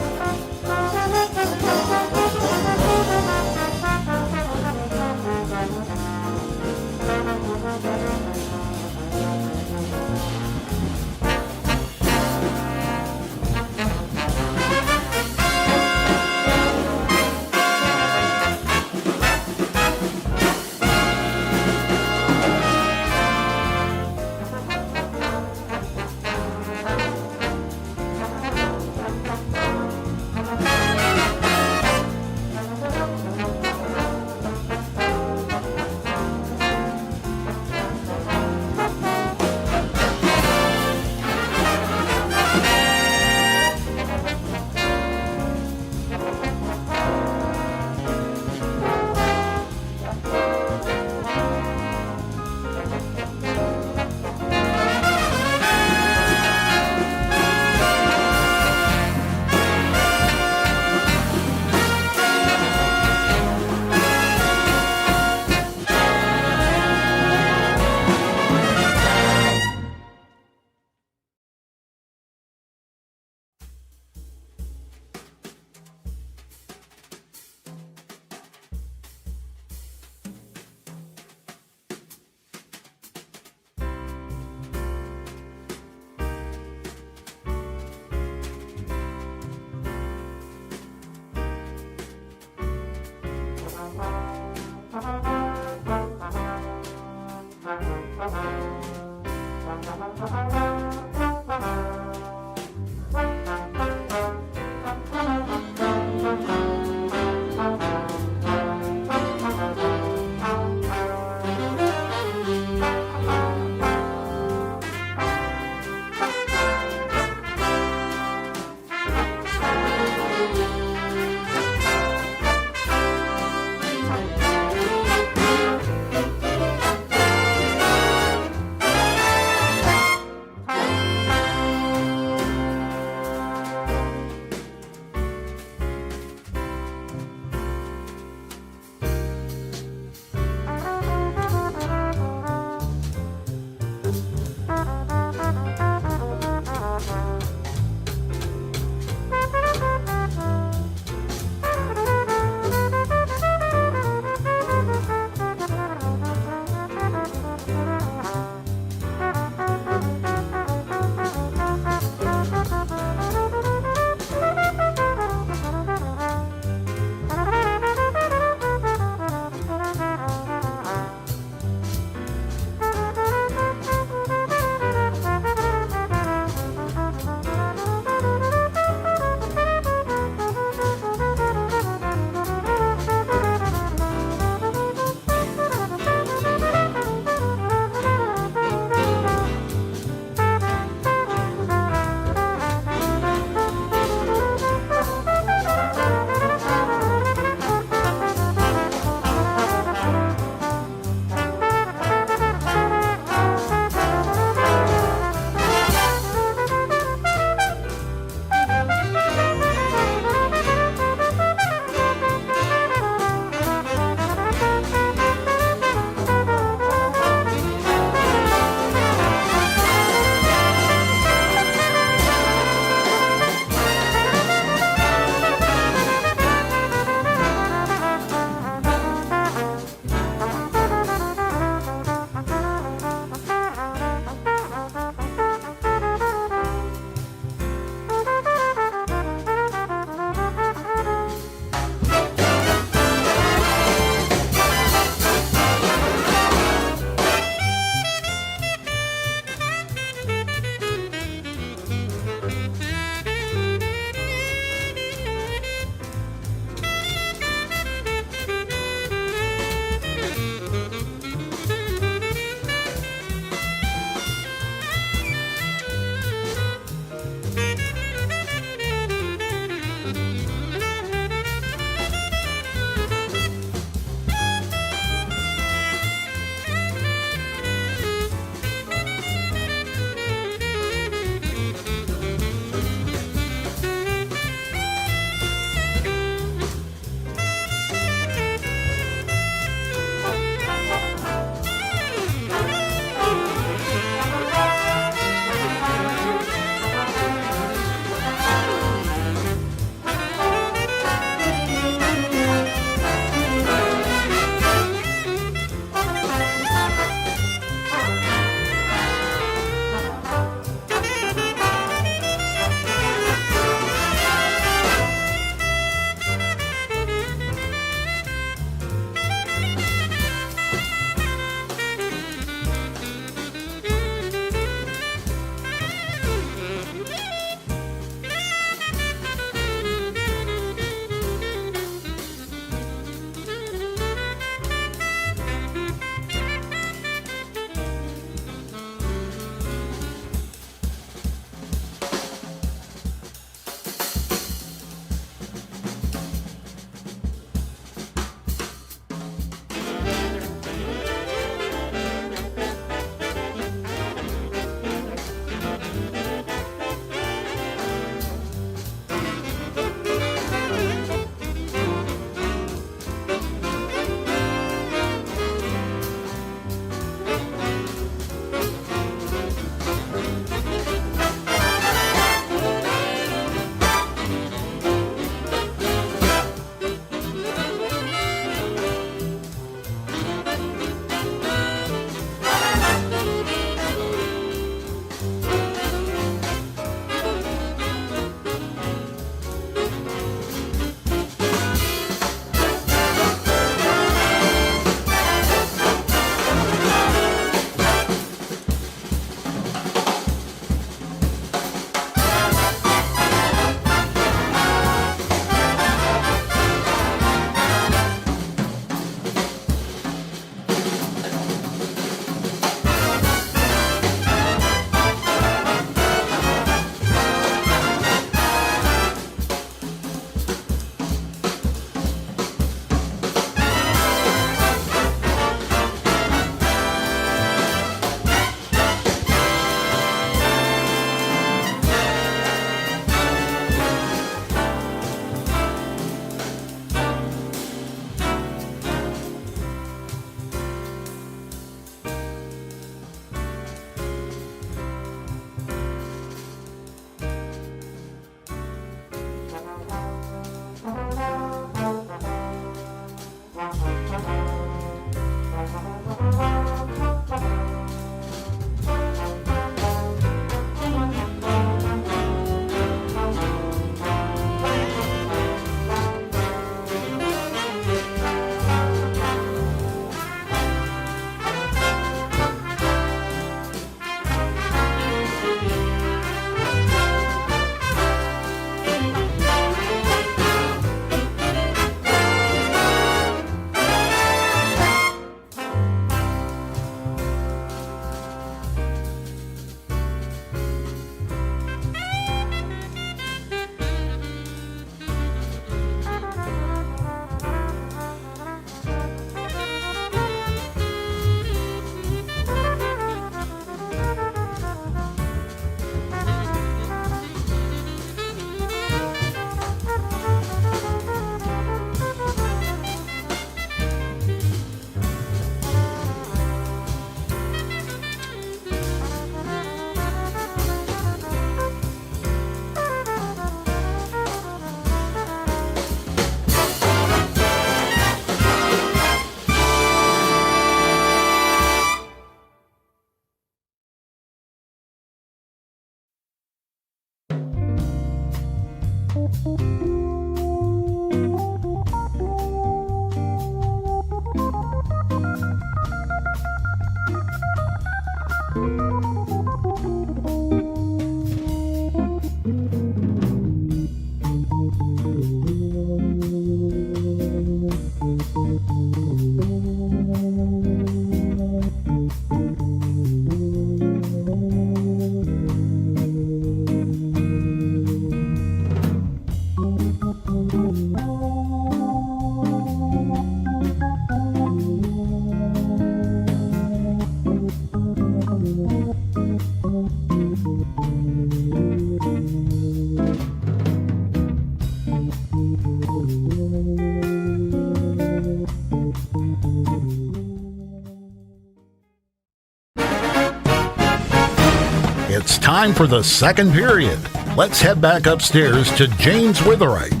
It's time for the second period. Let's head back upstairs to James Witherite.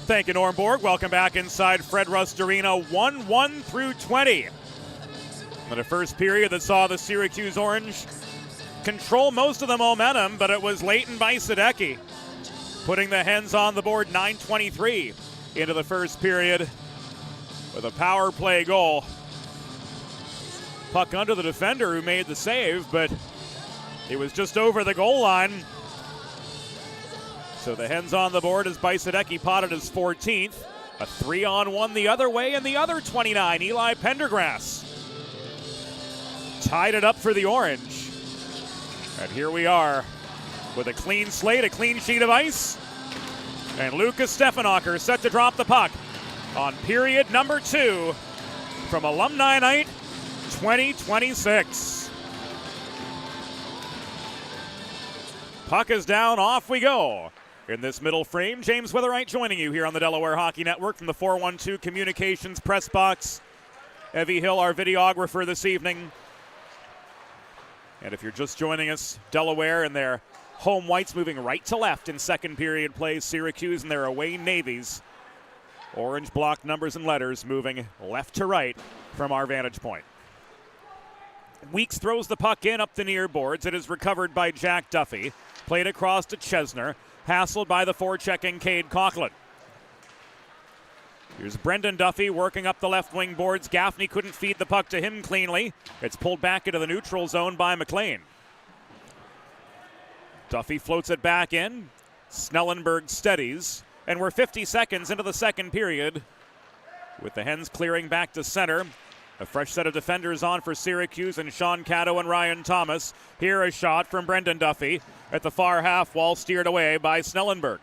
Thank you, Norm Borg. Welcome back inside Fred Rust Arena, 1-1 through 20. In the first period that saw the Syracuse Orange control most of the momentum, but it was Leighton Bajsadecki putting the Hens on the board, 9:23 into the first period with a power play goal. Puck under the defender who made the save, but it was just over the goal line. So the Hens on the board as Bajsadecki potted his 14th. A 3-on-1 the other way, and the other 29, Eli Pendergrass, tied it up for the Orange. And here we are with a clean slate, a clean sheet of ice. And Lucas Steffenhocker set to drop the puck on period number 2 from Alumni Night 2026. Puck is down, off we go. In this middle frame, James Witherite joining you here on the Delaware Hockey Network from the 412 Communications press box. Evie Hill, our videographer this evening. And if you're just joining us, Delaware and their home whites moving right to left in second period play. Syracuse and their away navies. Orange block numbers and letters moving left to right from our vantage point. Weeks throws the puck in up the near boards. It is recovered by Jack Duffy. Played across to Chesner. Hassled by the forechecking Cade Coughlin. Here's Brendan Duffy working up the left wing boards. Gaffney couldn't feed the puck to him cleanly. It's pulled back into the neutral zone by McLean. Duffy floats it back in. Snellenberg steadies. And we're 50 seconds into the second period with the Hens clearing back to center. A fresh set of defenders on for Syracuse and Sean Caddo and Ryan Thomas. Here a shot from Brendan Duffy at the far half wall, steered away by Snellenberg.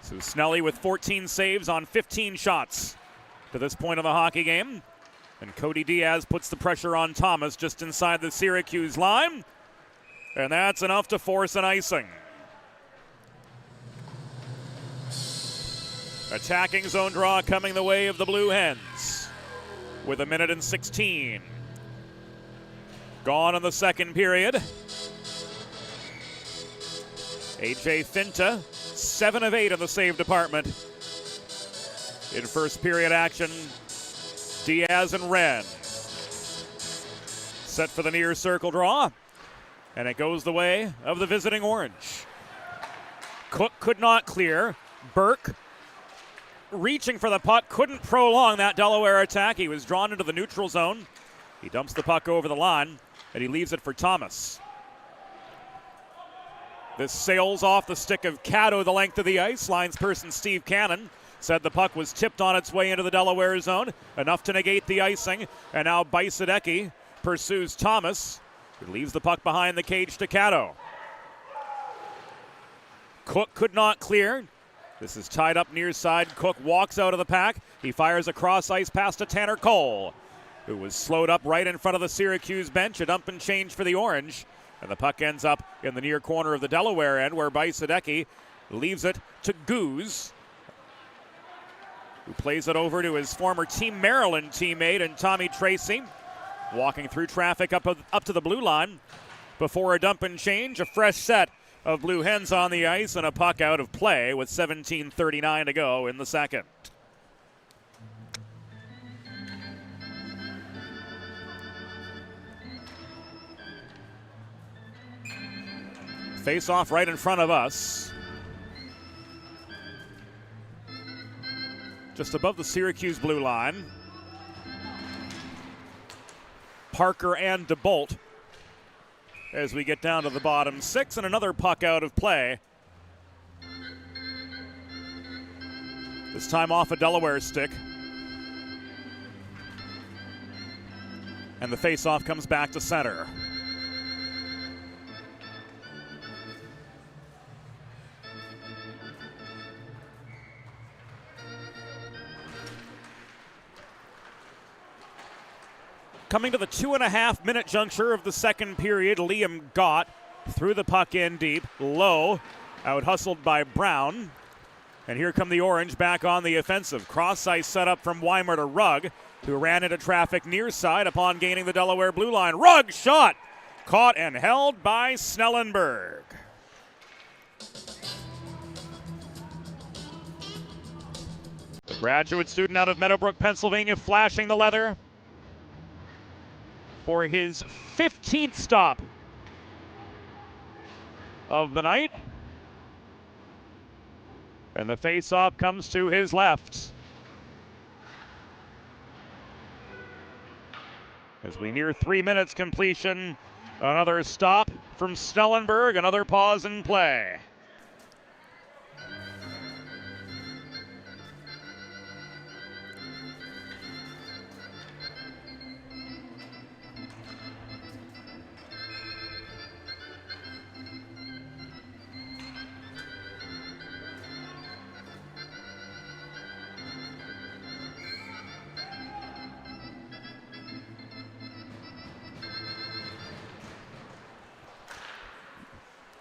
So Snelly with 14 saves on 15 shots to this point of the hockey game. And Cody Diaz puts the pressure on Thomas just inside the Syracuse line. And that's enough to force an icing. Attacking zone draw coming the way of the Blue Hens with 1:16 gone in the second period. AJ Finta, 7 of 8 in the save department. In first period action, Diaz and Wren set for the near circle draw, and it goes the way of the visiting Orange. Cook could not clear. Burke reaching for the puck, couldn't prolong that Delaware attack. He was drawn into the neutral zone. He dumps the puck over the line, and he leaves it for Thomas. This sails off the stick of Caddo the length of the ice. Linesperson Steve Cannon said the puck was tipped on its way into the Delaware zone, enough to negate the icing. And now Bajsadecki pursues Thomas. He leaves the puck behind the cage to Caddo. Cook could not clear. This is tied up near side. Cook walks out of the pack. He fires a cross ice pass to Tanner Cole, who was slowed up right in front of the Syracuse bench. A dump and change for the Orange. And the puck ends up in the near corner of the Delaware end, where Bajsadecki leaves it to Goose, who plays it over to his former Team Maryland teammate and Tommy Tracy. Walking through traffic up to the blue line before a dump and change. A fresh set of Blue Hens on the ice and a puck out of play with 17:39 to go in the second. Face off right in front of us. Just above the Syracuse blue line. Parker and DeBolt as we get down to the bottom six, and another puck out of play. This time off a Delaware stick. And the face-off comes back to center. Coming to the 2.5-minute juncture of the second period, Liam Gott threw the puck in deep, low, out hustled by Brown. And here come the Orange back on the offensive. Cross ice set up from Weimer to Rugg. who ran into traffic near side upon gaining the Delaware blue line. Rugg shot, caught and held by Snellenberg. The graduate student out of Meadowbrook, Pennsylvania, flashing the leather for his 15th stop of the night. And the face-off comes to his left. As we near 3 minutes completion, another stop from Snellenberg, another pause in play.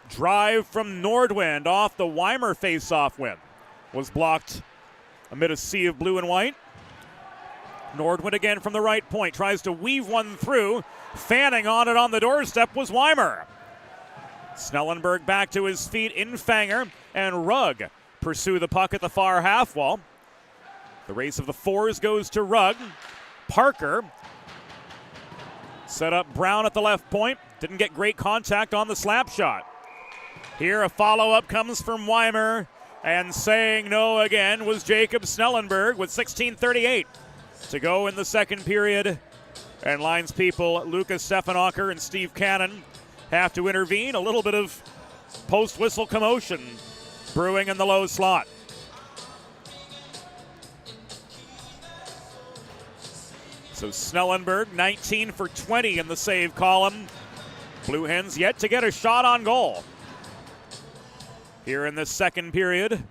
Drive from Nordwind off the Weimer face-off win. Was blocked amid a sea of blue and white. Nordwind again from the right point. Tries to weave one through. Fanning on it on the doorstep was Weimer. Snellenberg back to his feet in Fanger. And Rugg pursue the puck at the far half wall. The race of the fours goes to Rugg. Parker set up Brown at the left point. Didn't get great contact on the slap shot. Here a follow-up comes from Weimer, and saying no again was Jacob Snellenberg with 16:38 to go in the second period. And lines people Lucas Stefanocker and Steve Cannon have to intervene. A little bit of post-whistle commotion brewing in the low slot. So Snellenberg 19 for 20 in the save column. Blue Hens yet to get a shot on goal here in this second period.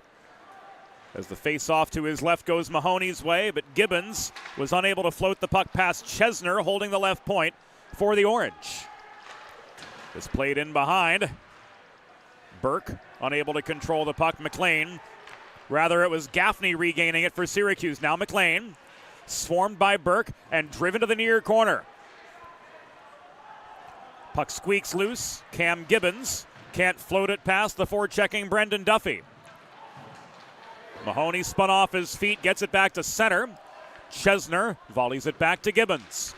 As the face-off to his left goes Mahoney's way, but Gibbons was unable to float the puck past Chesner, holding the left point for the Orange. This played in behind. Burke unable to control the puck. McLean. Rather, it was Gaffney regaining it for Syracuse. Now McLean, swarmed by Burke and driven to the near corner. Puck squeaks loose. Cam Gibbons can't float it past the forechecking Brendan Duffy. Mahoney spun off his feet, gets it back to center. Chesner volleys it back to Gibbons.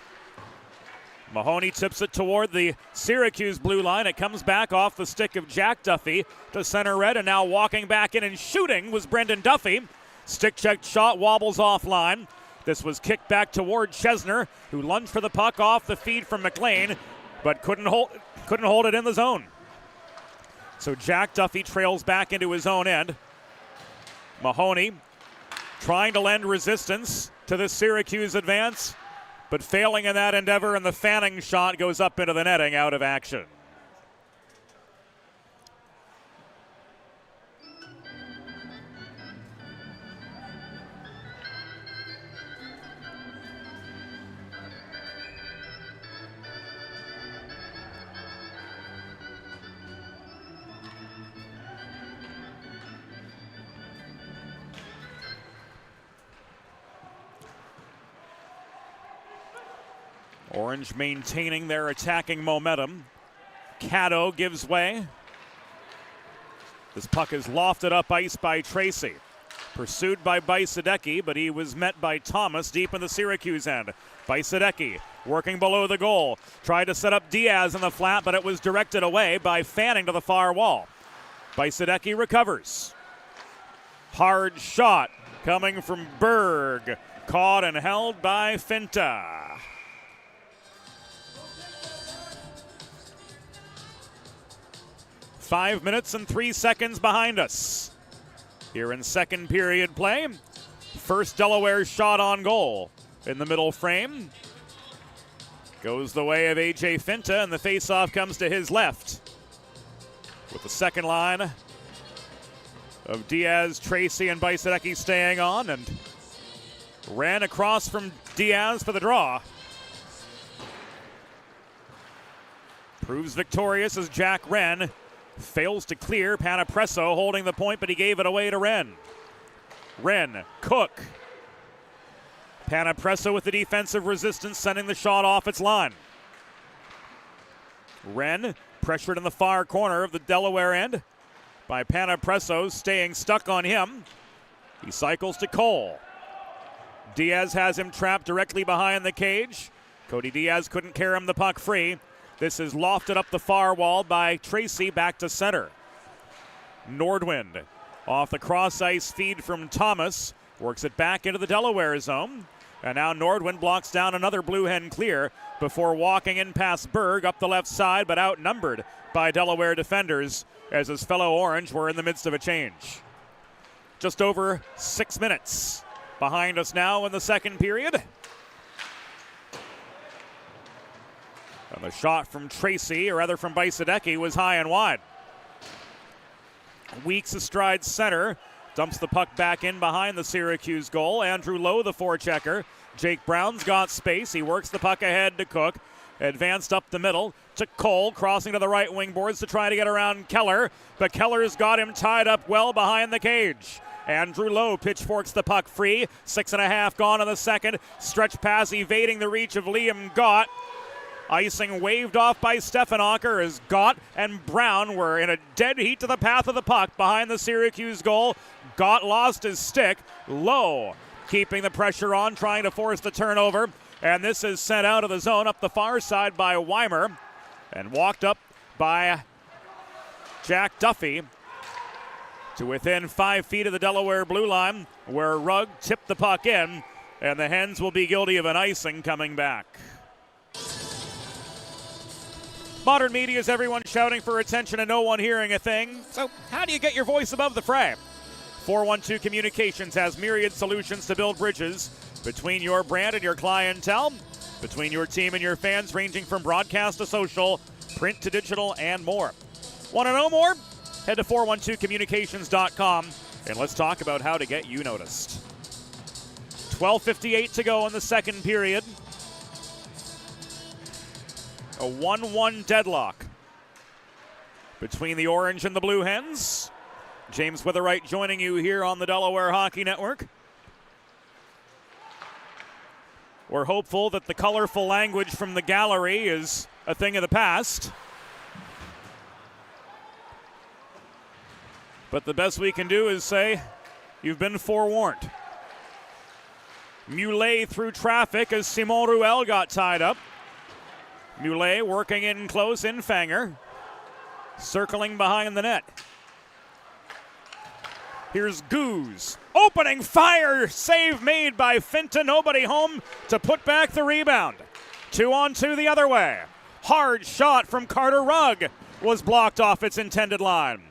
Mahoney tips it toward the Syracuse blue line. It comes back off the stick of Jack Duffy to center red, and now walking back in and shooting was Brendan Duffy. Stick-checked shot wobbles offline. This was kicked back toward Chesner, who lunged for the puck off the feed from McLean, but couldn't hold it in the zone. So Jack Duffy trails back into his own end. Mahoney trying to lend resistance to the Syracuse advance, but failing in that endeavor, and the Fanning shot goes up into the netting, out of action. Orange maintaining their attacking momentum. Caddo gives way. This puck is lofted up ice by Tracy. Pursued by Bajsadecki, but he was met by Thomas deep in the Syracuse end. Bajsadecki working below the goal. Tried to set up Diaz in the flat, but it was directed away by Fanning to the far wall. Bajsadecki recovers. Hard shot coming from Berg. Caught and held by Finta. 5 minutes and 3 seconds behind us. Here in second period play. First Delaware shot on goal in the middle frame. Goes the way of A.J. Finta, and the faceoff comes to his left. With the second line of Diaz, Tracy, and Bajsadecki staying on, and ran across from Diaz for the draw. Proves victorious as Jack Wren fails to clear. Panapresso holding the point, but he gave it away to Wren. Wren, Cook. Panapresso with the defensive resistance, sending the shot off its line. Wren pressured in the far corner of the Delaware end by Panapresso, staying stuck on him. He cycles to Cole. Diaz has him trapped directly behind the cage. Cody Diaz couldn't carry him the puck free. This is lofted up the far wall by Tracy, back to center. Nordwind off the cross ice feed from Thomas, works it back into the Delaware zone. And now Nordwind blocks down another Blue Hen clear before walking in past Berg up the left side, but outnumbered by Delaware defenders as his fellow Orange were in the midst of a change. Just over 6 minutes behind us now in the second period. And the shot from Tracy, or rather from Bajsadecki, was high and wide. Weeks astride center, dumps the puck back in behind the Syracuse goal. Andrew Lowe, the forechecker. Jake Brown's got space. He works the puck ahead to Cook. Advanced up the middle to Cole, crossing to the right wing boards to try to get around Keller. But Keller's got him tied up well behind the cage. Andrew Lowe pitchforks the puck free. 6.5 gone in the second. Stretch pass evading the reach of Liam Gott. Icing waved off by Steffenhocker as Gott and Brown were in a dead heat to the path of the puck behind the Syracuse goal. Gott lost his stick. Lowe keeping the pressure on, trying to force the turnover. And this is sent out of the zone up the far side by Weimer and walked up by Jack Duffy to within 5 feet of the Delaware blue line, where Rugg tipped the puck in, and the Hens will be guilty of an icing coming back. Modern media is everyone shouting for attention and no one hearing a thing. So how do you get your voice above the fray? 412 Communications has myriad solutions to build bridges between your brand and your clientele, between your team and your fans, ranging from broadcast to social, print to digital, and more. Want to know more? Head to 412communications.com and let's talk about how to get you noticed. 12:58 to go in the second period. A 1-1 deadlock between the Orange and the Blue Hens. James Witherite joining you here on the Delaware Hockey Network. We're hopeful that the colorful language from the gallery is a thing of the past. But the best we can do is say, you've been forewarned. Muley through traffic as Simon Ruel got tied up. Muley working in close in Fanger. Circling behind the net. Here's Goose. Opening fire. Save made by Finta. Nobody home to put back the rebound. 2-on-2 the other way. Hard shot from Carter Rugg was blocked off its intended line.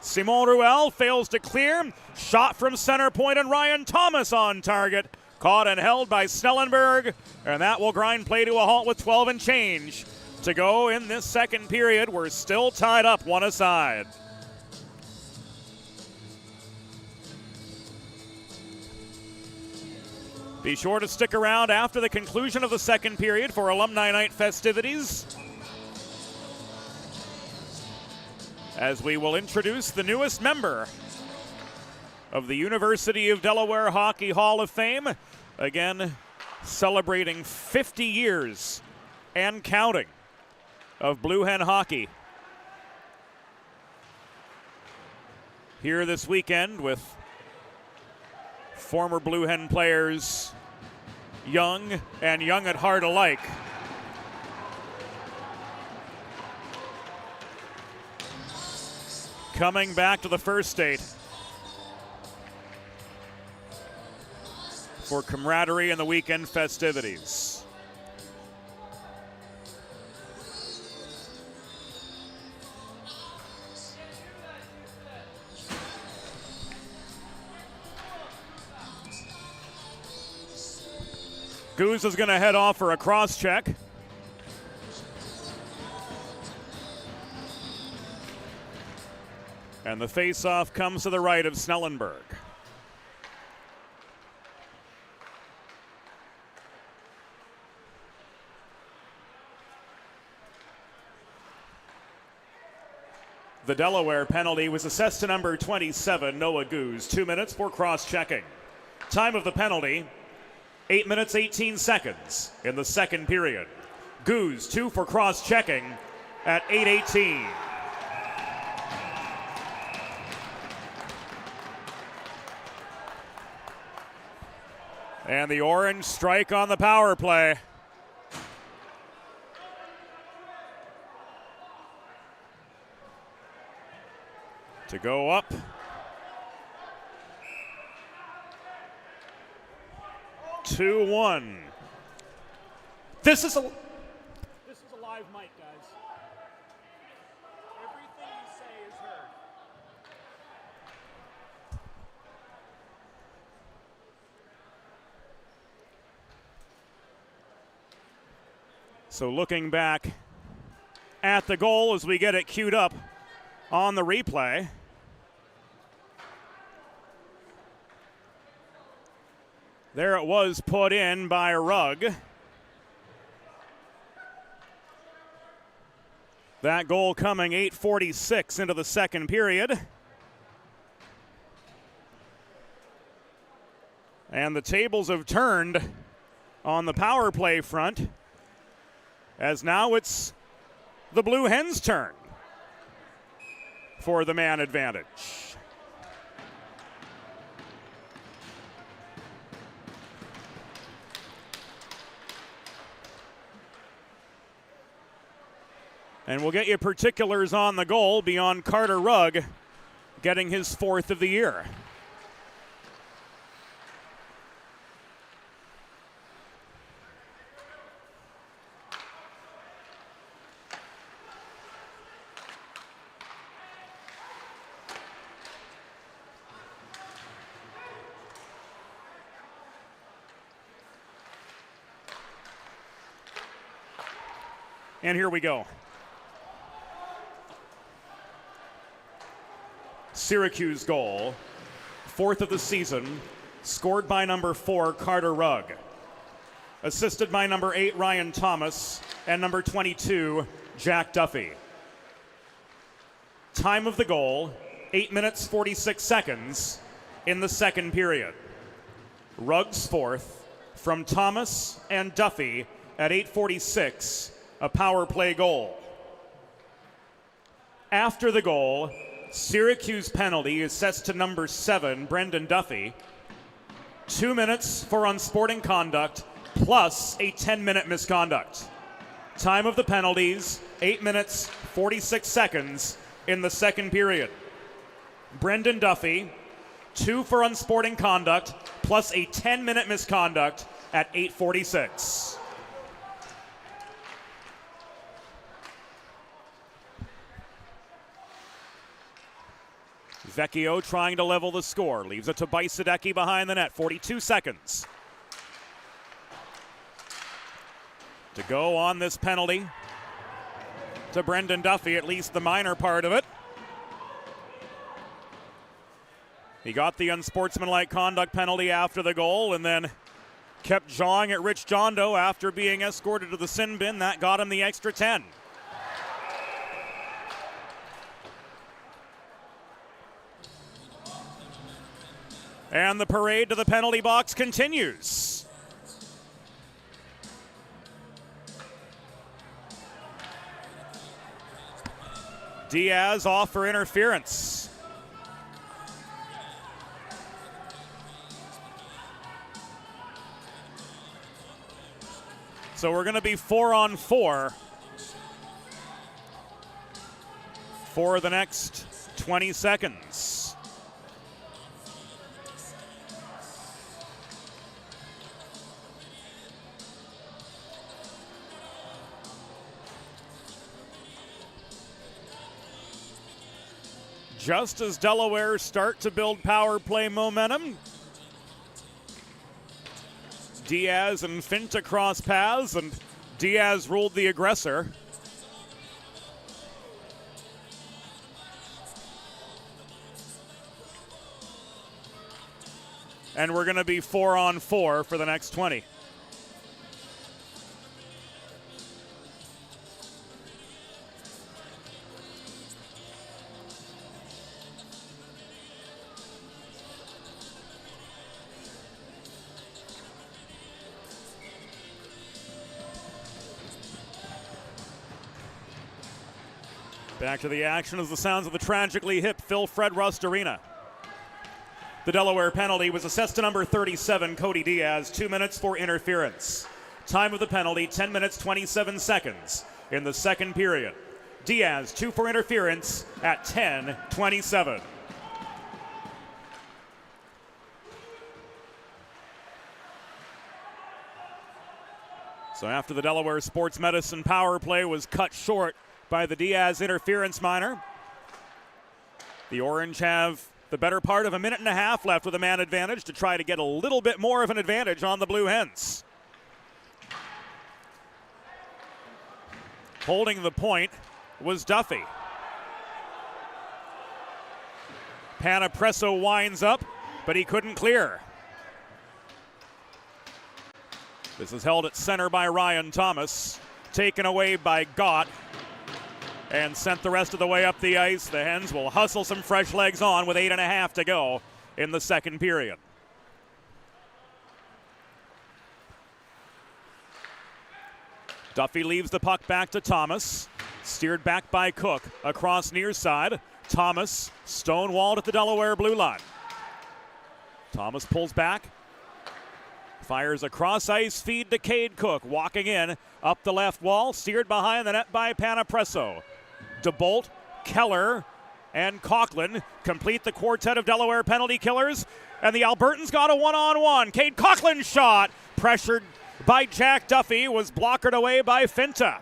Simon Ruel fails to clear. Shot from center point and Ryan Thomas on target. Caught and held by Snellenberg, and that will grind play to a halt with 12 and change to go in this second period. We're still tied up, one aside. Be sure to stick around after the conclusion of the second period for Alumni Night festivities, as we will introduce the newest member of the University of Delaware Hockey Hall of Fame. Again, celebrating 50 years and counting of Blue Hen hockey. Here this weekend with former Blue Hen players, young and young at heart alike. Coming back to the first state for camaraderie in the weekend festivities. Goose is going to head off for a cross check. And the face-off comes to the right of Snellenberg. The Delaware penalty was assessed to number 27, Noah Goose. 2 minutes for cross-checking. Time of the penalty, 8 minutes, 18 seconds in the second period. Goose, 2 for cross-checking at 8:18. And the Orange strike on the power play. To go up. Two, 1. This is a live mic, guys. Everything you say is heard. So looking back at the goal as we get it queued up on the replay. There it was, put in by Rugg. That goal coming 8:46 into the second period. And the tables have turned on the power play front, as now it's the Blue Hens' turn for the man advantage. And we'll get you particulars on the goal beyond Carter Rugg getting his 4th of the year. And here we go. Syracuse goal, 4th of the season, scored by number 4, Carter Rugg. Assisted by number 8, Ryan Thomas, and number 22, Jack Duffy. Time of the goal, 8 minutes, 46 seconds in the second period. Rugg's 4th from Thomas and Duffy at 8:46, a power play goal. After the goal, Syracuse penalty is set to number 7, Brendan Duffy. 2 minutes for unsporting conduct plus a 10-minute misconduct. Time of the penalties, 8 minutes, 46 seconds in the second period. Brendan Duffy, 2 for unsporting conduct plus a 10-minute misconduct at 8:46. Vecchio trying to level the score. Leaves it to Bajsadecki behind the net. 42 seconds to go on this penalty to Brendan Duffy, at least the minor part of it. He got the unsportsmanlike conduct penalty after the goal and then kept jawing at Rich John Doe after being escorted to the sin bin. That got him the extra 10. And the parade to the penalty box continues. Diaz off for interference. So we're going to be 4-on-4 for the next 20 seconds. Just as Delaware start to build power play momentum, Diaz and Finta cross paths, and Diaz ruled the aggressor. And we're going to be 4-on-4 for the next 20. Back to the action as the sounds of the tragically hip Phil Fred Rust Arena. The Delaware penalty was assessed to number 37, Cody Diaz, 2 minutes for interference. Time of the penalty, 10 minutes, 27 seconds in the second period. Diaz, 2 for interference at 10:27. So after the Delaware Sports Medicine power play was cut short by the Diaz interference minor, the Orange have the better part of a minute and a half left with a man advantage to try to get a little bit more of an advantage on the Blue Hens. Holding the point was Duffy. Panapresso winds up, but he couldn't clear. This is held at center by Ryan Thomas, taken away by Gott, and sent the rest of the way up the ice. The Hens will hustle some fresh legs on with 8.5 to go in the second period. Duffy leaves the puck back to Thomas, steered back by Cook across near side. Thomas stonewalled at the Delaware blue line. Thomas pulls back, fires across ice, feed to Cade Cook, walking in up the left wall, steered behind the net by Panapresso. DeBolt, Keller, and Coughlin complete the quartet of Delaware penalty killers, and the Albertans got a one-on-one. Cade Coughlin's shot, pressured by Jack Duffy, was blockered away by Finta.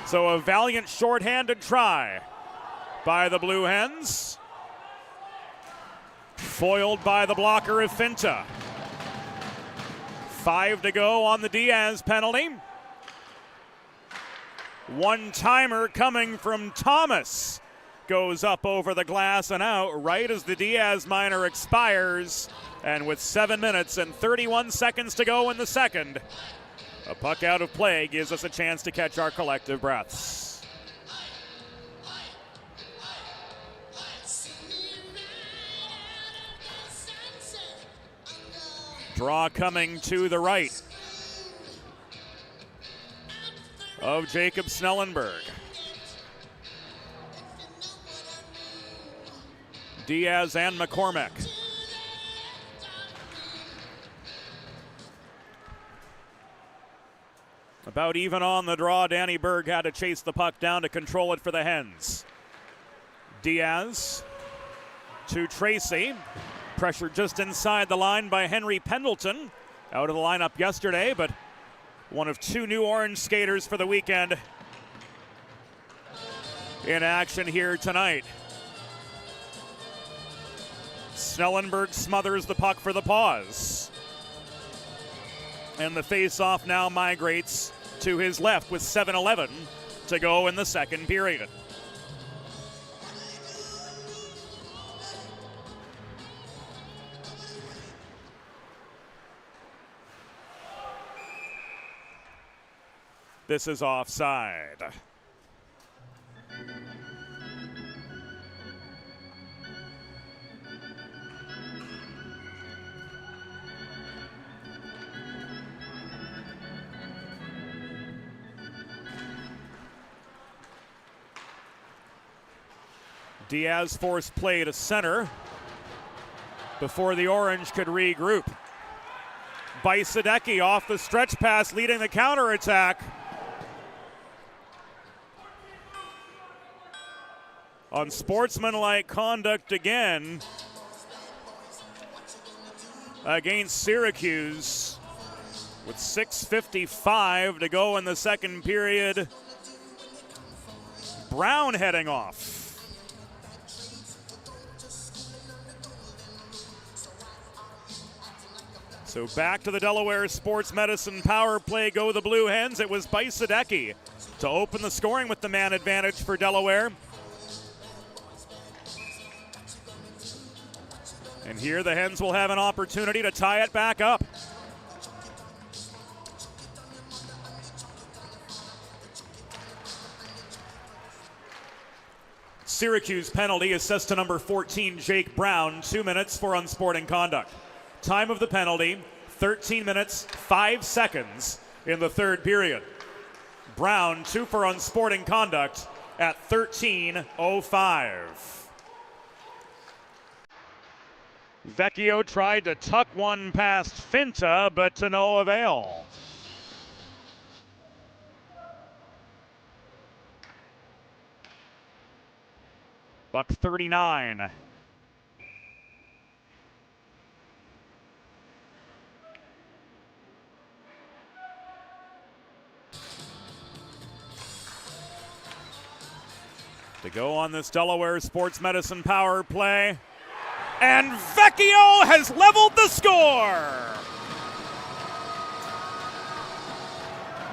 So a valiant shorthanded try by the Blue Hens, foiled by the blocker of Finta. 5 to go on the Diaz penalty. One-timer coming from Thomas goes up over the glass and out right as the Diaz minor expires. And with 7 minutes and 31 seconds to go in the second, a puck out of play gives us a chance to catch our collective breaths. Draw coming to the right of Jacob Snellenberg. Diaz and McCormick. About even on the draw, Danny Berg had to chase the puck down to control it for the Hens. Diaz to Tracy. Pressure just inside the line by Henry Pendleton. Out of the lineup yesterday, but one of 2 new Orange skaters for the weekend in action here tonight. Snellenberg smothers the puck for the pause. And the face-off now migrates to his left with 7:11 to go in the second period. This is offside. Diaz forced play to center before the Orange could regroup. Bajsadecki off the stretch pass leading the counterattack. Unsportsmanlike conduct again against Syracuse with 6:55 to go in the second period. Brown heading off. So back to the Delaware Sports Medicine power play go the Blue Hens. It was Bajsadecki to open the scoring with the man advantage for Delaware. And here the Hens will have an opportunity to tie it back up. Syracuse penalty assessed to number 14, Jake Brown, 2 minutes for unsporting conduct. Time of the penalty, 13 minutes, 5 seconds in the third period. Brown 2 for unsporting conduct at 13:05. Vecchio tried to tuck one past Finta, but to no avail. Buck 39. To go on this Delaware Sports Medicine power play. And Vecchio has leveled the score.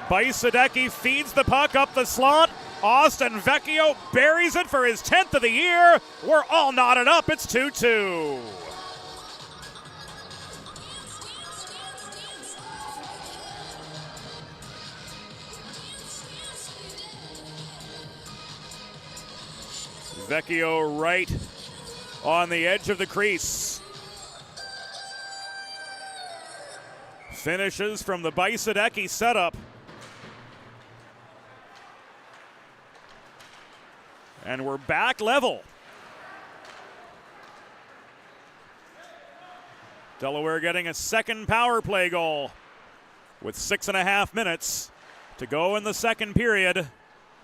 Bajsadecki feeds the puck up the slot. Austin Vecchio buries it for his 10th of the year. We're all knotted up. It's 2-2. Vecchio right on the edge of the crease. Finishes from the Bajsadecki setup. And we're back level. Delaware getting a second power play goal with 6.5 minutes to go in the second period.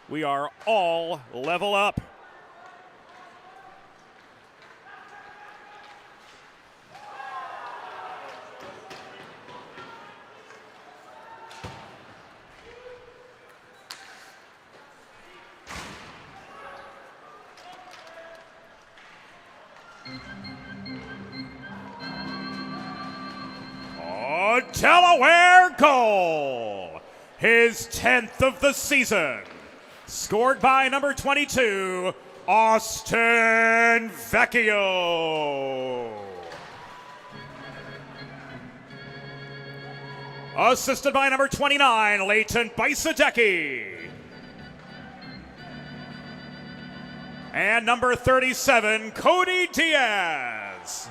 We are all level up. Delaware goal, his 10th of the season, scored by number 22, Austin Vecchio. Assisted by number 29, Leighton Bajsadecki. And number 37, Cody Diaz.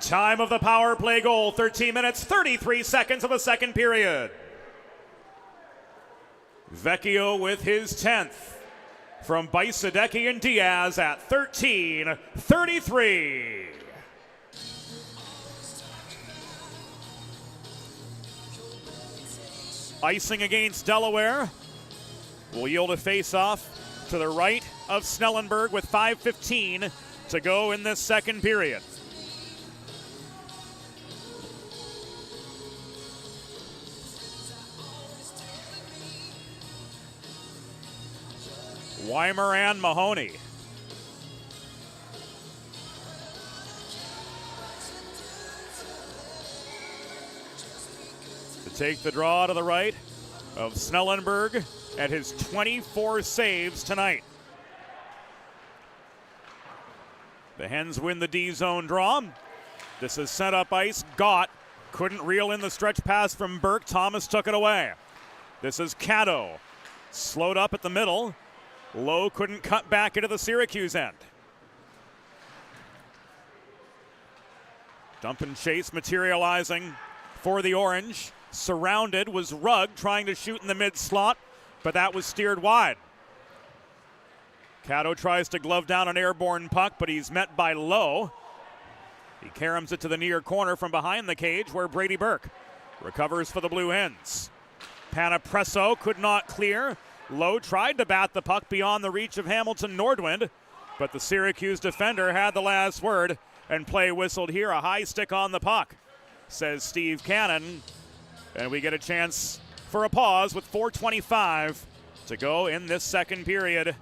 Time of the power play goal, 13 minutes, 33 seconds of the second period. Vecchio with his 10th from Bajsadecki and Diaz at 13:33. Icing against Delaware will yield a face-off to the right of Snellenberg with 5:15 to go in this second period. Weimer and Mahoney. To take the draw to the right of Snellenberg at his 24 saves tonight. The Hens win the D-zone draw. This is set up ice. Gott couldn't reel in the stretch pass from Burke. Thomas took it away. This is Caddo. Slowed up at the middle. Lowe couldn't cut back into the Syracuse end. Dump and chase materializing for the Orange. Surrounded was Rugg trying to shoot in the mid slot, but that was steered wide. Caddo tries to glove down an airborne puck, but he's met by Lowe. He caroms it to the near corner from behind the cage where Brady Burke recovers for the Blue Hens. Panapresso could not clear. Lowe tried to bat the puck beyond the reach of Hamilton Nordwind, but the Syracuse defender had the last word, and play whistled here. A high stick on the puck, says Steve Cannon. And we get a chance for a pause with 4:25 to go in this second period.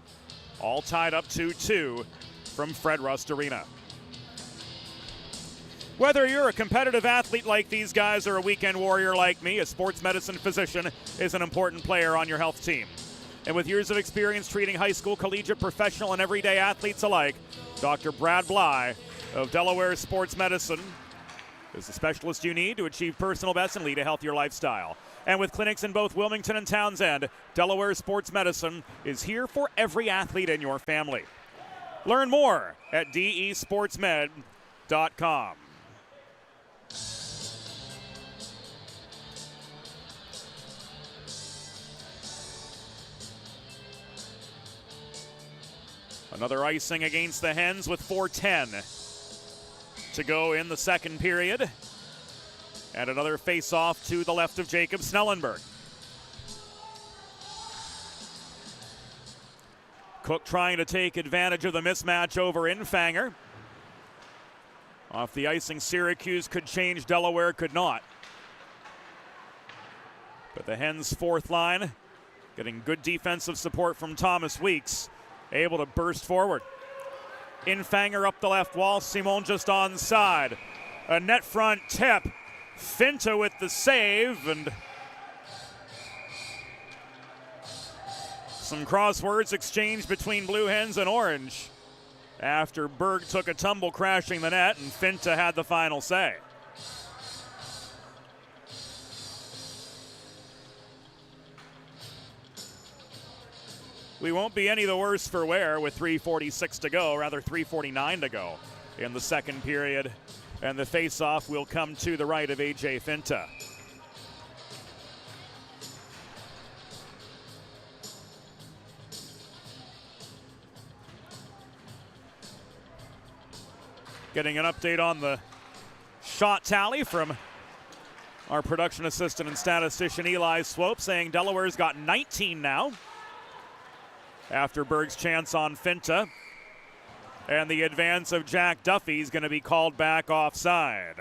All tied up 2-2 from Fred Rust Arena. Whether you're a competitive athlete like these guys or a weekend warrior like me, a sports medicine physician is an important player on your health team. And with years of experience treating high school, collegiate, professional, and everyday athletes alike, Dr. Brad Bly of Delaware Sports Medicine is the specialist you need to achieve personal best and lead a healthier lifestyle. And with clinics in both Wilmington and Townsend, Delaware Sports Medicine is here for every athlete in your family. Learn more at desportsmed.com. Another icing against the Hens with 4:10 to go in the second period. And another face-off to the left of Jacob Snellenberg. Cook trying to take advantage of the mismatch over Infanger. Off the icing, Syracuse could change, Delaware could not. But the Hens' fourth line getting good defensive support from Thomas Weeks, able to burst forward. Infanger up the left wall, Simon just onside. A net front tip. Finta with the save, and some crosswords exchanged between Blue Hens and Orange after Berg took a tumble crashing the net, and Finta had the final say. We won't be any the worse for wear with 3:46 to go, rather 3:49 to go in the second period. And the face-off will come to the right of A.J. Finta. Getting an update on the shot tally from our production assistant and statistician Eli Swope, saying Delaware's got 19 now after Berg's chance on Finta. And the advance of Jack Duffy is going to be called back offside.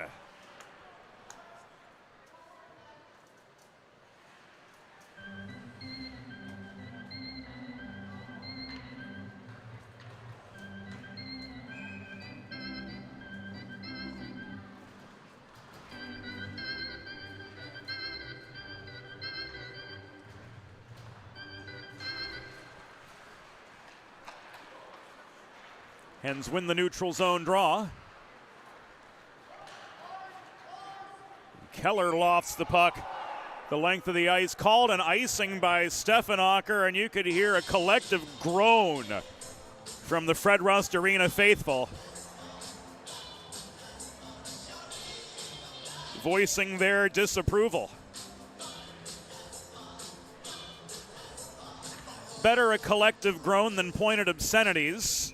Hens win the neutral zone draw. Keller lofts the puck the length of the ice, called an icing by Steffenacher, and you could hear a collective groan from the Fred Rust Arena faithful, voicing their disapproval. Better a collective groan than pointed obscenities.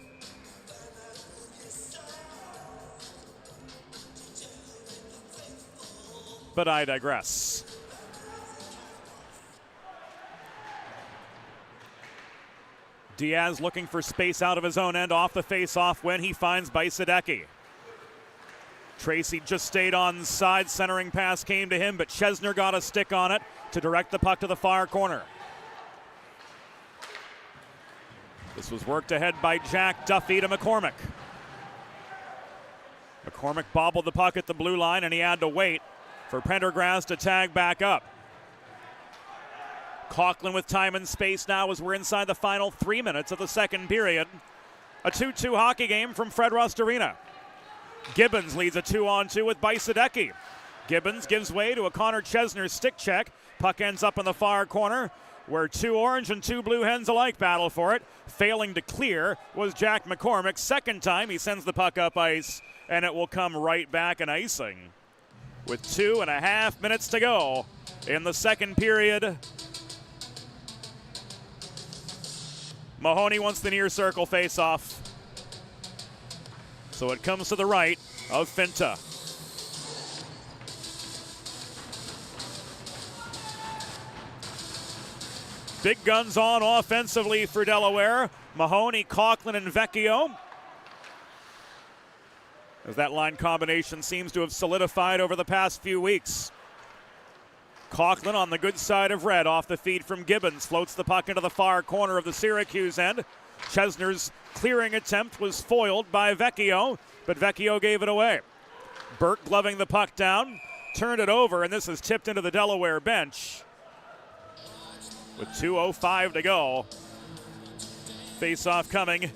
But I digress. Diaz looking for space out of his own end off the face-off when he finds Bajsadecki. Tracy just stayed on side, centering pass came to him, but Chesner got a stick on it to direct the puck to the far corner. This was worked ahead by Jack Duffy to McCormick. McCormick bobbled the puck at the blue line, and he had to wait for Pendergrass to tag back up. Coughlin with time and space now as we're inside the final 3 minutes of the second period. A 2-2 hockey game from Fred Rust Arena. Gibbons leads a 2-on-2 with Bajsadecki. Gibbons gives way to a Connor Chesner stick check. Puck ends up in the far corner where two Orange and two Blue Hens alike battle for it. Failing to clear was Jack McCormick. Second time he sends the puck up ice, and it will come right back in icing. With 2.5 minutes to go in the second period. Mahoney wants the near circle face-off. So it comes to the right of Finta. Big guns on offensively for Delaware. Mahoney, Coughlin, and Vecchio. As that line combination seems to have solidified over the past few weeks. Coughlin on the good side of red off the feed from Gibbons. Floats the puck into the far corner of the Syracuse end. Chesner's clearing attempt was foiled by Vecchio, but Vecchio gave it away. Burke gloving the puck down, turned it over, and this is tipped into the Delaware bench. With 2:05 to go. Face-off coming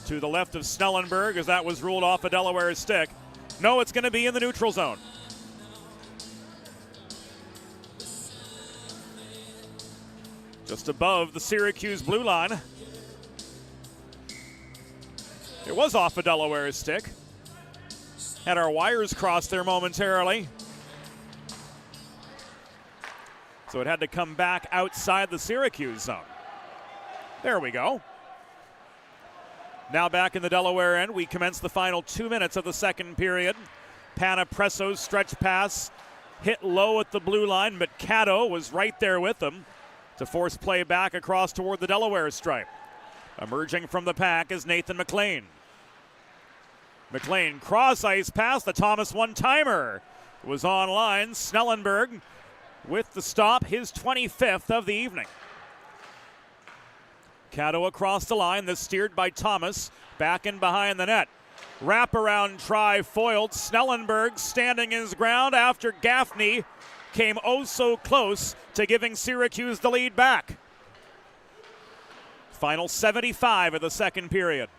to the left of Snellenberg as that was ruled off a Delaware stick. No, it's going to be in the neutral zone. Just above the Syracuse blue line. It was off a Delaware stick. Had our wires crossed there momentarily. So it had to come back outside the Syracuse zone. There we go. Now back in the Delaware end, we commence the final 2 minutes of the second period. Panapresso's stretch pass hit low at the blue line, but Cato was right there with them to force play back across toward the Delaware stripe. Emerging from the pack is Nathan McLean. McLean cross ice pass, the Thomas one-timer was on line. Snellenberg with the stop, his 25th of the evening. Cato across the line, this steered by Thomas, back in behind the net. Wraparound try foiled. Snellenberg standing his ground after Gaffney came oh so close to giving Syracuse the lead back. Final 75 of the second period.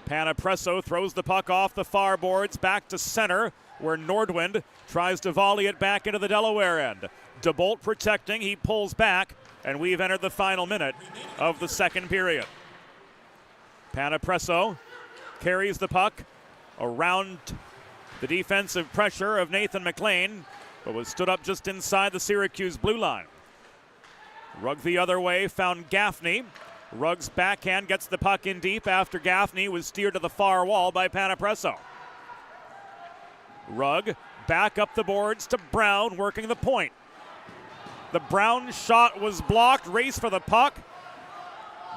Panapresso throws the puck off the far boards back to center, where Nordwind tries to volley it back into the Delaware end. DeBolt protecting, he pulls back, and we've entered the final minute of the second period. Panapresso carries the puck around the defensive pressure of Nathan McLean, but was stood up just inside the Syracuse blue line. Rugg the other way, found Gaffney. Rugg's backhand gets the puck in deep after Gaffney was steered to the far wall by Panapresso. Rugg back up the boards to Brown, working the point. The Brown shot was blocked, race for the puck.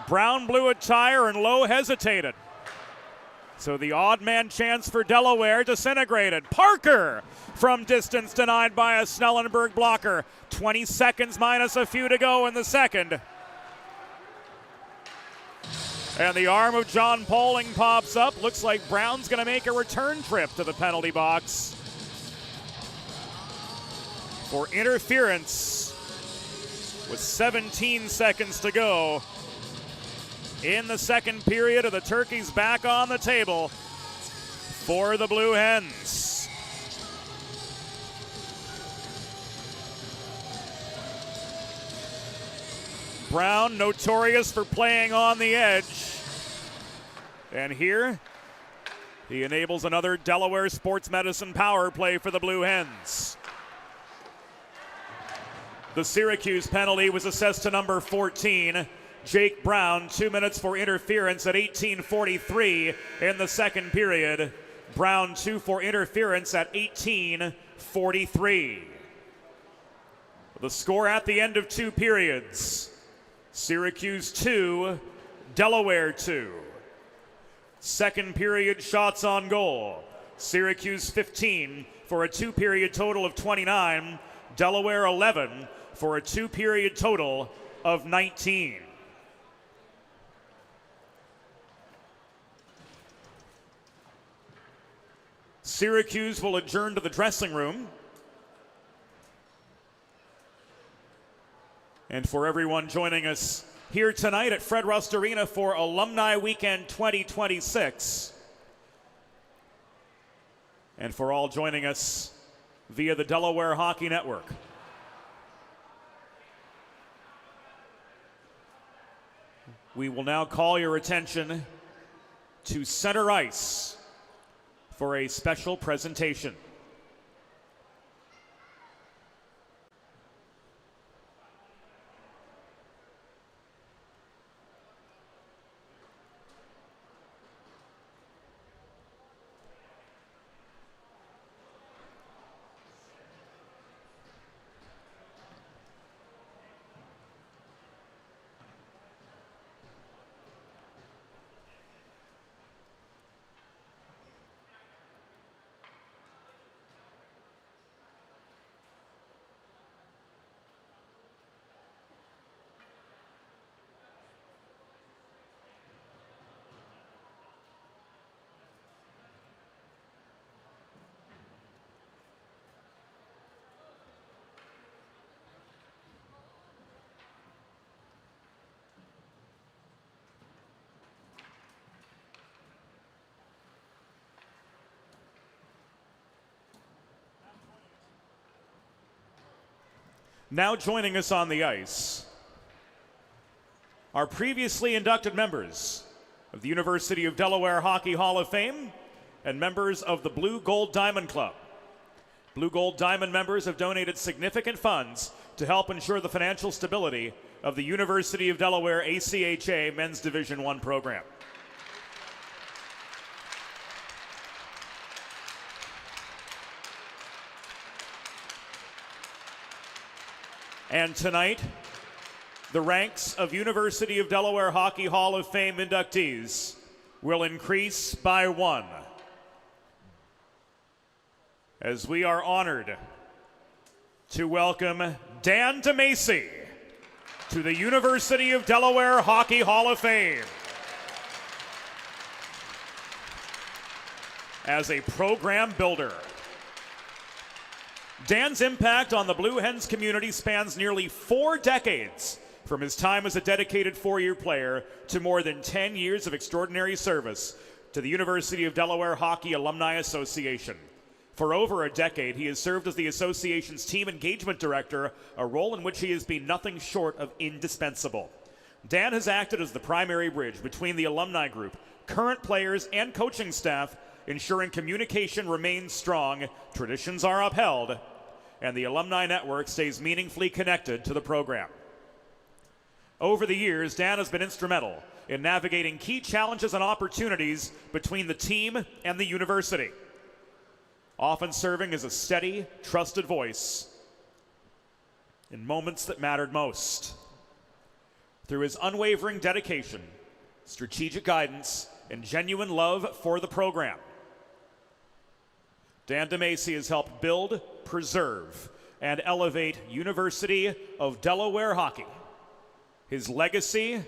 Brown blew a tire and Lowe hesitated. So the odd man chance for Delaware disintegrated. Parker from distance denied by a Snellenberg blocker. 20 seconds minus a few to go in the second. And the arm of John Poling pops up. Looks like Brown's going to make a return trip to the penalty box for interference with 17 seconds to go in the second period of the Turkeys back on the table for the Blue Hens. Brown, notorious for playing on the edge. And here, he enables another Delaware Sports Medicine power play for the Blue Hens. The Syracuse penalty was assessed to number 14, Jake Brown, 2 minutes for interference at 18:43 in the second period. Brown 2 for interference at 18:43. The score at the end of 2 periods. Syracuse 2, Delaware 2. Second period shots on goal. Syracuse 15 for a 2-period total of 29. Delaware 11 for a 2-period total of 19. Syracuse will adjourn to the dressing room. And for everyone joining us here tonight at Fred Rust Arena for Alumni Weekend 2026, and for all joining us via the Delaware Hockey Network, we will now call your attention to center ice for a special presentation. Now joining us on the ice are previously inducted members of the University of Delaware Hockey Hall of Fame and members of the Blue Gold Diamond Club. Blue Gold Diamond members have donated significant funds to help ensure the financial stability of the University of Delaware ACHA Men's Division I program. And tonight, the ranks of University of Delaware Hockey Hall of Fame inductees will increase by one as we are honored to welcome Dan DeMacy to the University of Delaware Hockey Hall of Fame. As a program builder, Dan's impact on the Blue Hens community spans nearly 4 decades, from his time as a dedicated 4-year player to more than 10 years of extraordinary service to the University of Delaware Hockey Alumni Association. For over a decade, he has served as the association's team engagement director, a role in which he has been nothing short of indispensable. Dan has acted as the primary bridge between the alumni group, current players, and coaching staff, ensuring communication remains strong, traditions are upheld, and the alumni network stays meaningfully connected to the program. Over the years, Dan has been instrumental in navigating key challenges and opportunities between the team and the university, often serving as a steady, trusted voice in moments that mattered most. Through his unwavering dedication, strategic guidance, and genuine love for the program, Dan DeMacy has helped build, preserve, and elevate University of Delaware hockey. His legacy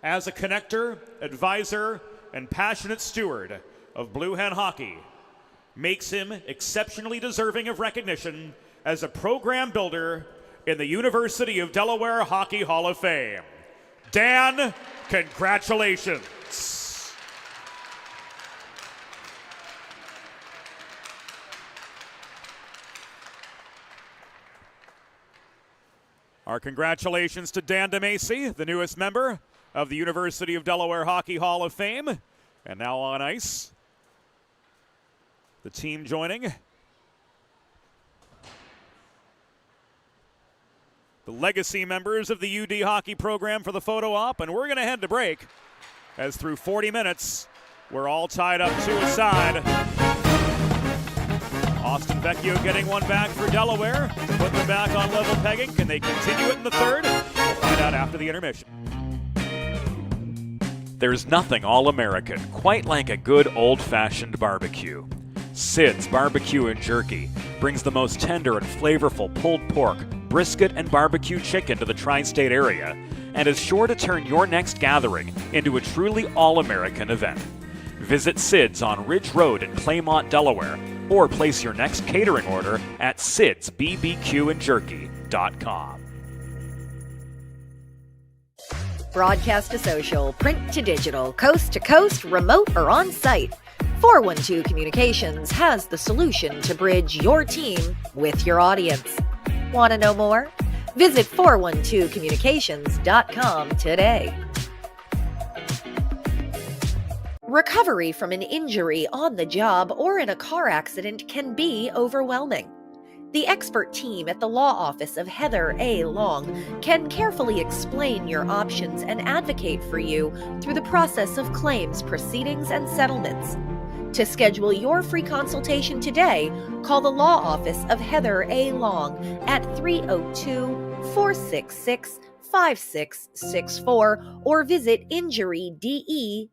as a connector, advisor, and passionate steward of Blue Hen hockey makes him exceptionally deserving of recognition as a program builder in the University of Delaware Hockey Hall of Fame. Dan, congratulations. Our congratulations to Dan DeMacy, the newest member of the University of Delaware Hockey Hall of Fame. And now on ice, the team joining the legacy members of the UD hockey program for the photo op. And we're going to head to break, as through 40 minutes, we're all tied up 2 aside. Austin Vecchio getting one back for Delaware to put them back on level pegging. Can they continue it in the third? We'll find out after the intermission. There's nothing all-American quite like a good old-fashioned barbecue. Sid's Barbecue and Jerky brings the most tender and flavorful pulled pork, brisket, and barbecue chicken to the tri-state area and is sure to turn your next gathering into a truly all-American event. Visit Sid's on Ridge Road in Claymont, Delaware, or place your next catering order at sidsbbqandjerky.com. Broadcast to social, print to digital, coast to coast, remote or on-site, 412 Communications has the solution to bridge your team with your audience. Want to know more? Visit 412communications.com today. Recovery from an injury on the job or in a car accident can be overwhelming. The expert team at the law office of Heather A. Long can carefully explain your options and advocate for you through the process of claims, proceedings, and settlements. To schedule your free consultation today, call the law office of Heather A. Long at 302-466-5664 or visit injuryde.com.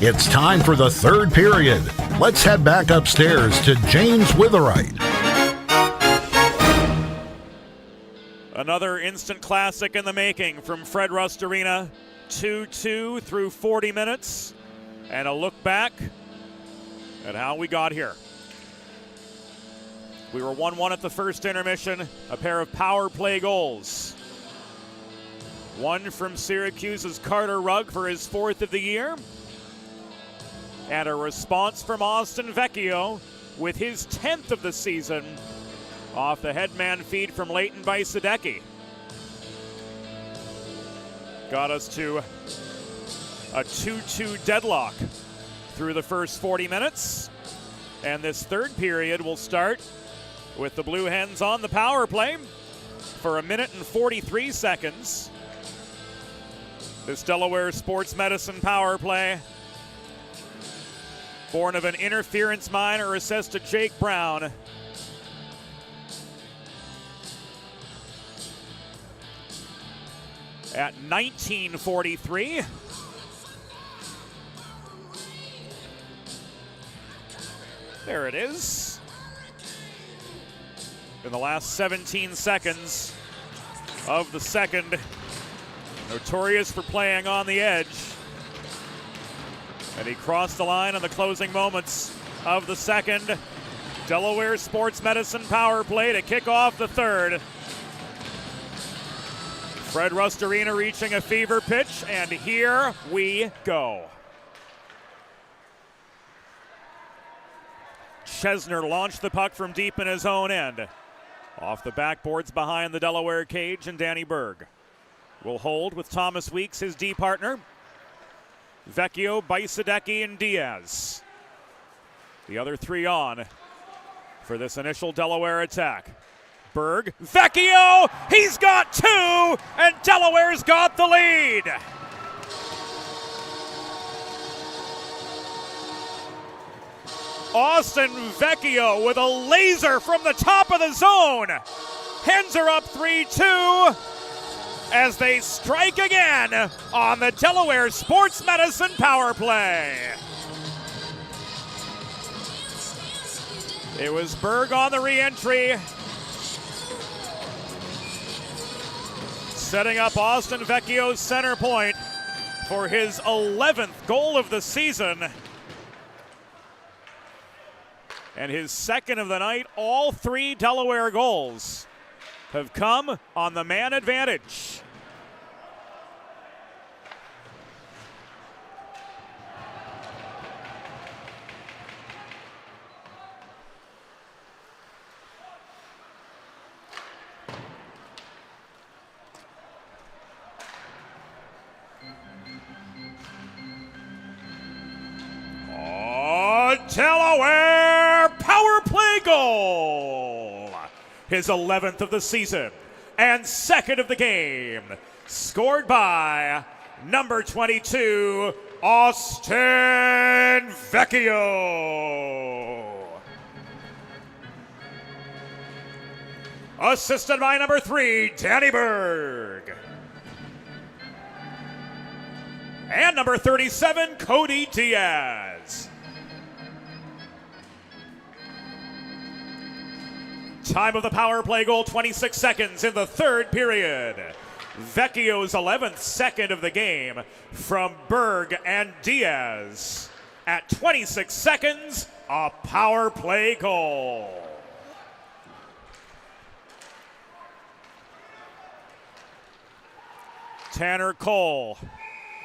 It's time for the third period. Let's head back upstairs to James Witherite. Another instant classic in the making from Fred Rust Arena. 2-2 through 40 minutes. And a look back at how we got here. We were 1-1 at the first intermission. A pair of power play goals. One from Syracuse's Carter Rugg for his 4th of the year. And a response from Austin Vecchio with his 10th of the season off the headman feed from Leighton Bajsadecki. Got us to a 2-2 deadlock through the first 40 minutes. And this third period will start with the Blue Hens on the power play for 1 minute and 43 seconds. This Delaware Sports Medicine power play, born of an interference minor assessed to Jake Brown. At 19:43. There it is. In the last 17 seconds of the second, notorious for playing on the edge. And he crossed the line in the closing moments of the second. Delaware Sports Medicine power play to kick off the third. Fred Rust Arena reaching a fever pitch, and here we go. Chesner launched the puck from deep in his own end. Off the backboards behind the Delaware cage, and Danny Berg will hold with Thomas Weeks, his D partner. Vecchio, Bajsadecki, and Diaz. The other three on for this initial Delaware attack. Berg, Vecchio, he's got two, and Delaware's got the lead. Austin Vecchio with a laser from the top of the zone. Hens are up 3-2 as they strike again on the Delaware Sports Medicine power play. It was Berg on the re-entry, setting up Austin Vecchio's center point for his 11th goal of the season. And his second of the night. All three Delaware goals have come on the man advantage. Delaware power play goal. His 11th of the season and 2nd of the game. Scored by number 22, Austin Vecchio. Assisted by number 3, Danny Berg. And number 37, Cody Diaz. Time of the power play goal, 26 seconds in the 3rd period. Vecchio's 11th second of the game from Berg and Diaz. At 26 seconds, a power play goal. Tanner Cole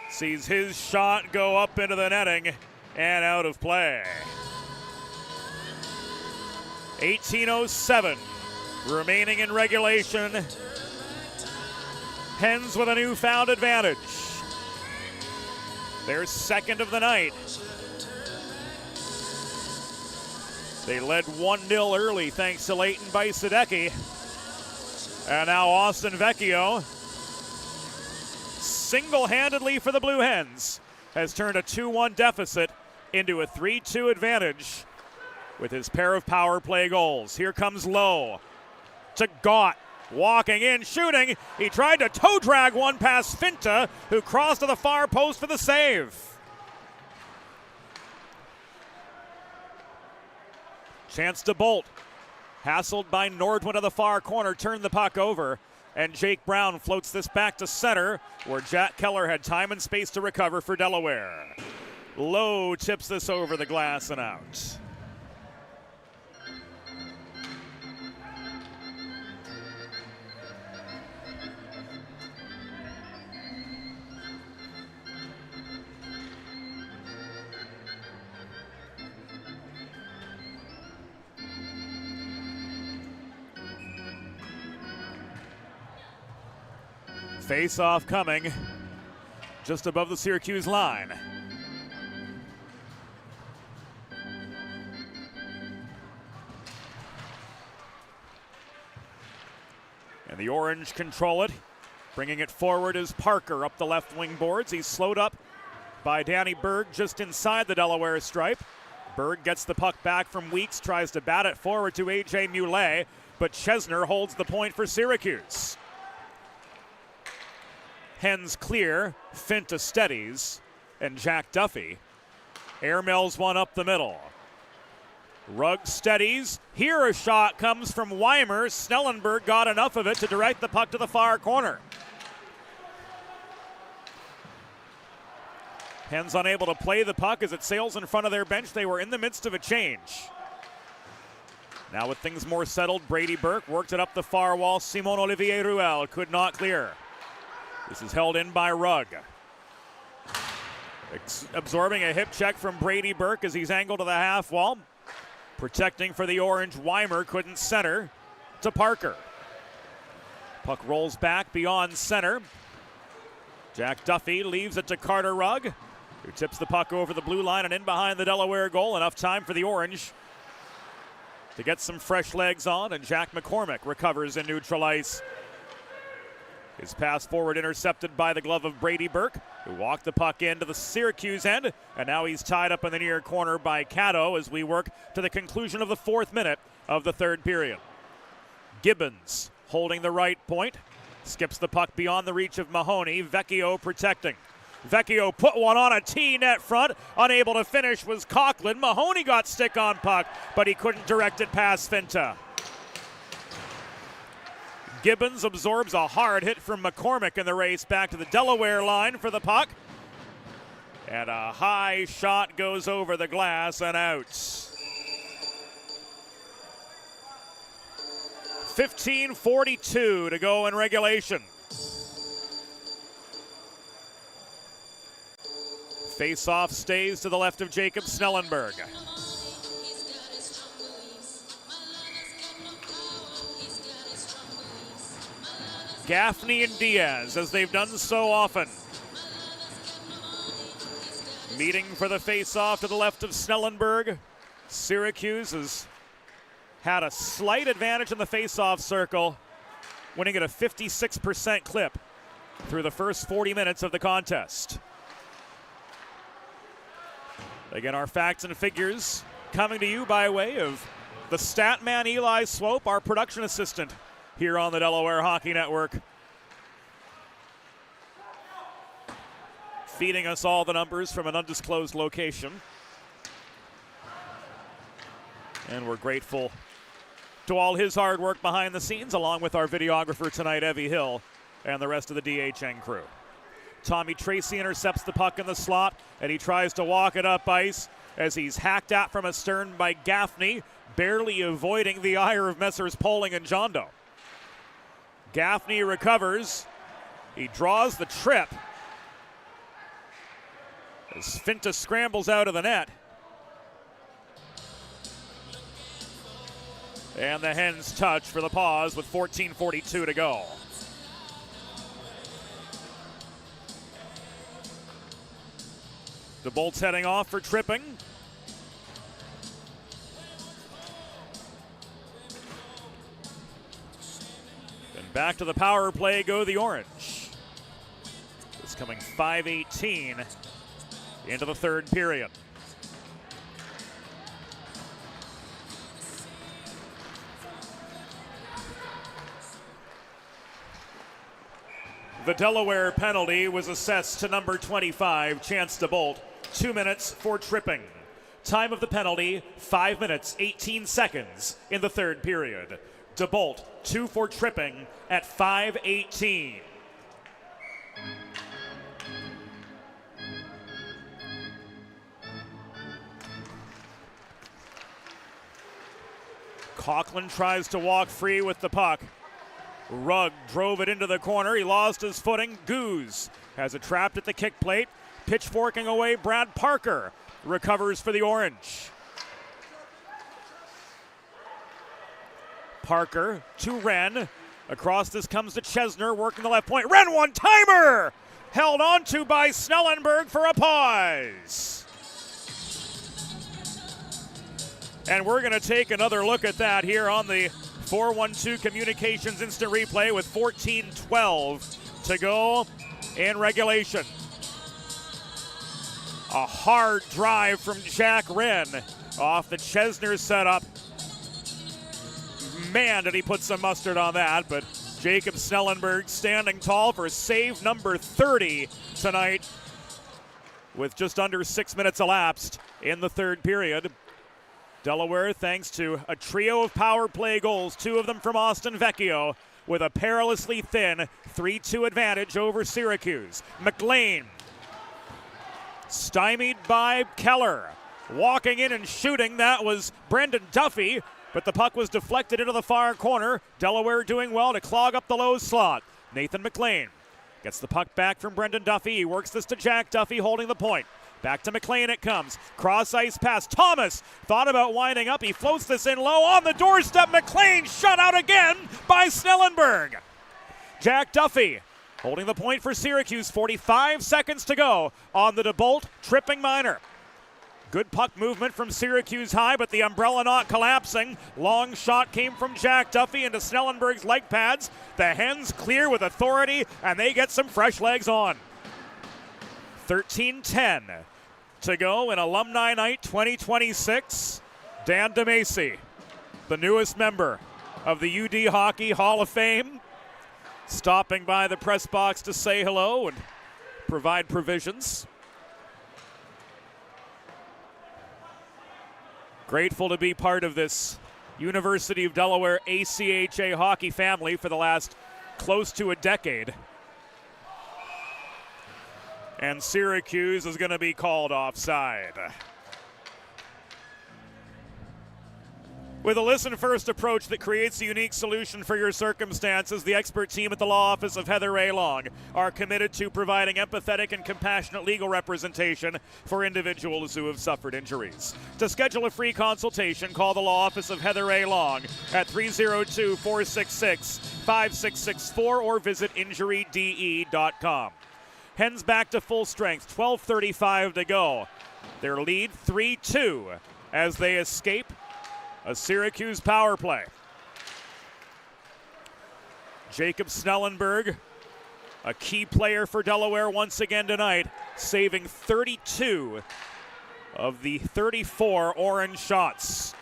sees his shot go up into the netting and out of play. 18:07 remaining in regulation. Hens with a newfound advantage. Their 2nd of the night. They led 1-0 early thanks to Leighton Baisadecki. And now Austin Vecchio, single-handedly for the Blue Hens, has turned a 2-1 deficit into a 3-2 advantage with his pair of power play goals. Here comes Lowe to Gott, walking in, shooting. He tried to toe drag one past Finta, who crossed to the far post for the save. Chance to Bolt, hassled by Nordwin to the far corner, turned the puck over, and Jake Brown floats this back to center, where Jack Keller had time and space to recover for Delaware. Lowe tips this over the glass and out. Face-off coming just above the Syracuse line. And the Orange control it. Bringing it forward is Parker up the left wing boards. He's slowed up by Danny Berg just inside the Delaware stripe. Berg gets the puck back from Weeks, tries to bat it forward to A.J. Muley, but Chesner holds the point for Syracuse. Hens clear, Finta steadies, and Jack Duffy airmails one up the middle. Rugg steadies. Here a shot comes from Weimer. Snellenberg got enough of it to direct the puck to the far corner. Hens unable to play the puck as it sails in front of their bench. They were in the midst of a change. Now with things more settled, Brady Burke worked it up the far wall. Simon Olivier Ruel could not clear. This is held in by Rugg. Absorbing a hip check from Brady Burke as he's angled to the half wall. Protecting for the Orange, Weimer couldn't center to Parker. Puck rolls back beyond center. Jack Duffy leaves it to Carter Rugg, who tips the puck over the blue line and in behind the Delaware goal. Enough time for the Orange to get some fresh legs on, and Jack McCormick recovers in neutral ice. His pass forward intercepted by the glove of Brady Burke, who walked the puck into the Syracuse end, and now he's tied up in the near corner by Caddo as we work to the conclusion of the 4th minute of the 3rd period. Gibbons holding the right point, skips the puck beyond the reach of Mahoney. Vecchio protecting. Vecchio put one on a T net front. Unable to finish was Coughlin. Mahoney got stick on puck, but he couldn't direct it past Finta. Gibbons absorbs a hard hit from McCormick in the race back to the Delaware line for the puck. And a high shot goes over the glass and out. 15:42 to go in regulation. Face-off stays to the left of Jacob Snellenberg. Gaffney and Diaz, as they've done so often. Meeting for the face-off to the left of Snellenberg. Syracuse has had a slight advantage in the face-off circle, winning at a 56% clip through the first 40 minutes of the contest. Again, our facts and figures coming to you by way of the stat man Eli Swope, our production assistant here on the Delaware Hockey Network, feeding us all the numbers from an undisclosed location. And we're grateful to all his hard work behind the scenes, along with our videographer tonight, Evie Hill, and the rest of the DHN crew. Tommy Tracy intercepts the puck in the slot, and he tries to walk it up ice as he's hacked at from astern by Gaffney, barely avoiding the ire of Messrs. Poling and Jondo. Gaffney recovers. He draws the trip as Finta scrambles out of the net. And the Hens touch for the pause with 14:42 to go. The Bolts heading off for tripping. Then back to the power play go the Orange. It's coming 5:18 into the third period. The Delaware penalty was assessed to number 25, Chance DeBolt. 2 minutes for tripping. Time of the penalty, 5 minutes, 18 seconds in the third period. DeBolt, 2 for tripping at 5:18. Coughlin tries to walk free with the puck. Rugg drove it into the corner. He lost his footing. Goose has it trapped at the kick plate. Pitchforking away, Brad Parker recovers for the Orange. Parker to Wren. Across this comes to Chesner, working the left point. Wren one-timer! Held onto by Snellenberg for a pause. And we're going to take another look at that here on the 412 Communications Instant Replay with 14:12 to go in regulation. A hard drive from Jack Wren off the Chesner setup. Man, did he put some mustard on that, but Jacob Snellenberg standing tall for save number 30 tonight with just under 6 minutes elapsed in the third period. Delaware, thanks to a trio of power play goals, 2 of them from Austin Vecchio, with a perilously thin 3-2 advantage over Syracuse. McLean, stymied by Keller. Walking in and shooting, that was Brendan Duffy, but the puck was deflected into the far corner. Delaware doing well to clog up the low slot. Nathan McLean gets the puck back from Brendan Duffy. He works this to Jack Duffy, holding the point. Back to McLean it comes. Cross ice pass. Thomas thought about winding up. He floats this in low on the doorstep. McLean shut out again by Snellenberg. Jack Duffy holding the point for Syracuse. 45 seconds to go on the DeBolt tripping minor. Good puck movement from Syracuse high, but the umbrella not collapsing. Long shot came from Jack Duffy into Snellenberg's leg pads. The Hens clear with authority, and they get some fresh legs on. 13:10 to go in Alumni Night 2026. Dan DeMacy, the newest member of the UD Hockey Hall of Fame, stopping by the press box to say hello and provide provisions. Grateful to be part of this University of Delaware ACHA hockey family for the last close to a decade. And Syracuse is going to be called offside. With a listen-first approach that creates a unique solution for your circumstances, the expert team at the law office of Heather A. Long are committed to providing empathetic and compassionate legal representation for individuals who have suffered injuries. To schedule a free consultation, call the law office of Heather A. Long at 302-466-5664 or visit injuryde.com. Hens back to full strength, 12:35 to go. Their lead 3-2 as they escape a Syracuse power play. Jacob Snellenberg, a key player for Delaware once again tonight, saving 32 of the 34 Orange shots.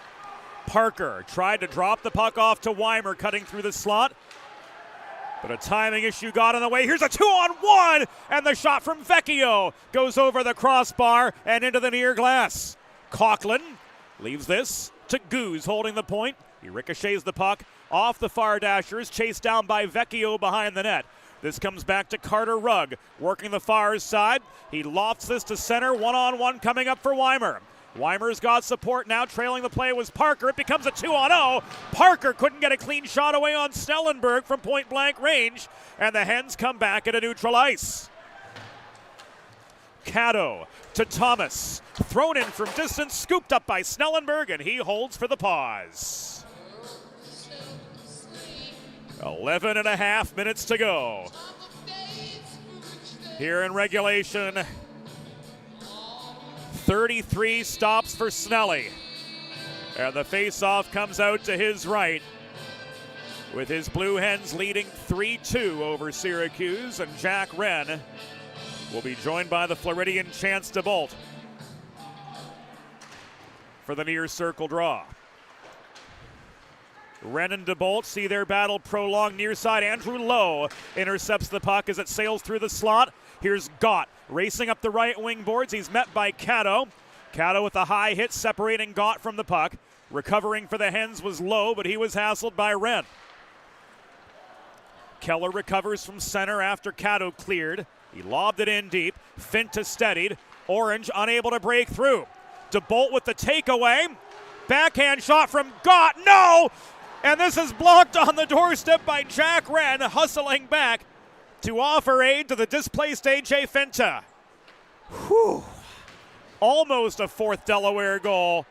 Parker tried to drop the puck off to Weimer, cutting through the slot, but a timing issue got in the way. Here's a 2-on-1, and the shot from Vecchio goes over the crossbar and into the near glass. Coughlin leaves this to Goose, holding the point. He ricochets the puck off the far dashers, chased down by Vecchio behind the net. This comes back to Carter Rugg, working the far side. He lofts this to center, one-on-one coming up for Weimer. Weimer's got support now, trailing the play was Parker. It becomes a 2-on-0. Parker couldn't get a clean shot away on Snellenberg from point-blank range, and the Hens come back at a neutral ice. Caddo to Thomas, thrown in from distance, scooped up by Snellenberg, and he holds for the pause. 11 and a half minutes to go here in regulation. 33 stops for Snelly, and the face-off comes out to his right, with his Blue Hens leading 3-2 over Syracuse, and Jack Wren will be joined by the Floridian Chance DeBolt for the near circle draw. Wren and DeBolt see their battle prolonged near side. Andrew Lowe intercepts the puck as it sails through the slot. Here's Gott racing up the right wing boards. He's met by Caddo. Caddo with a high hit separating Gott from the puck. Recovering for the Hens was Lowe, but he was hassled by Wren. Keller recovers from center after Caddo cleared. He lobbed it in deep. Finta steadied. Orange unable to break through. DeBolt with the takeaway. Backhand shot from Gott. No! And this is blocked on the doorstep by Jack Wren, hustling back to offer aid to the displaced A.J. Finta. Whew. Almost a fourth Delaware goal.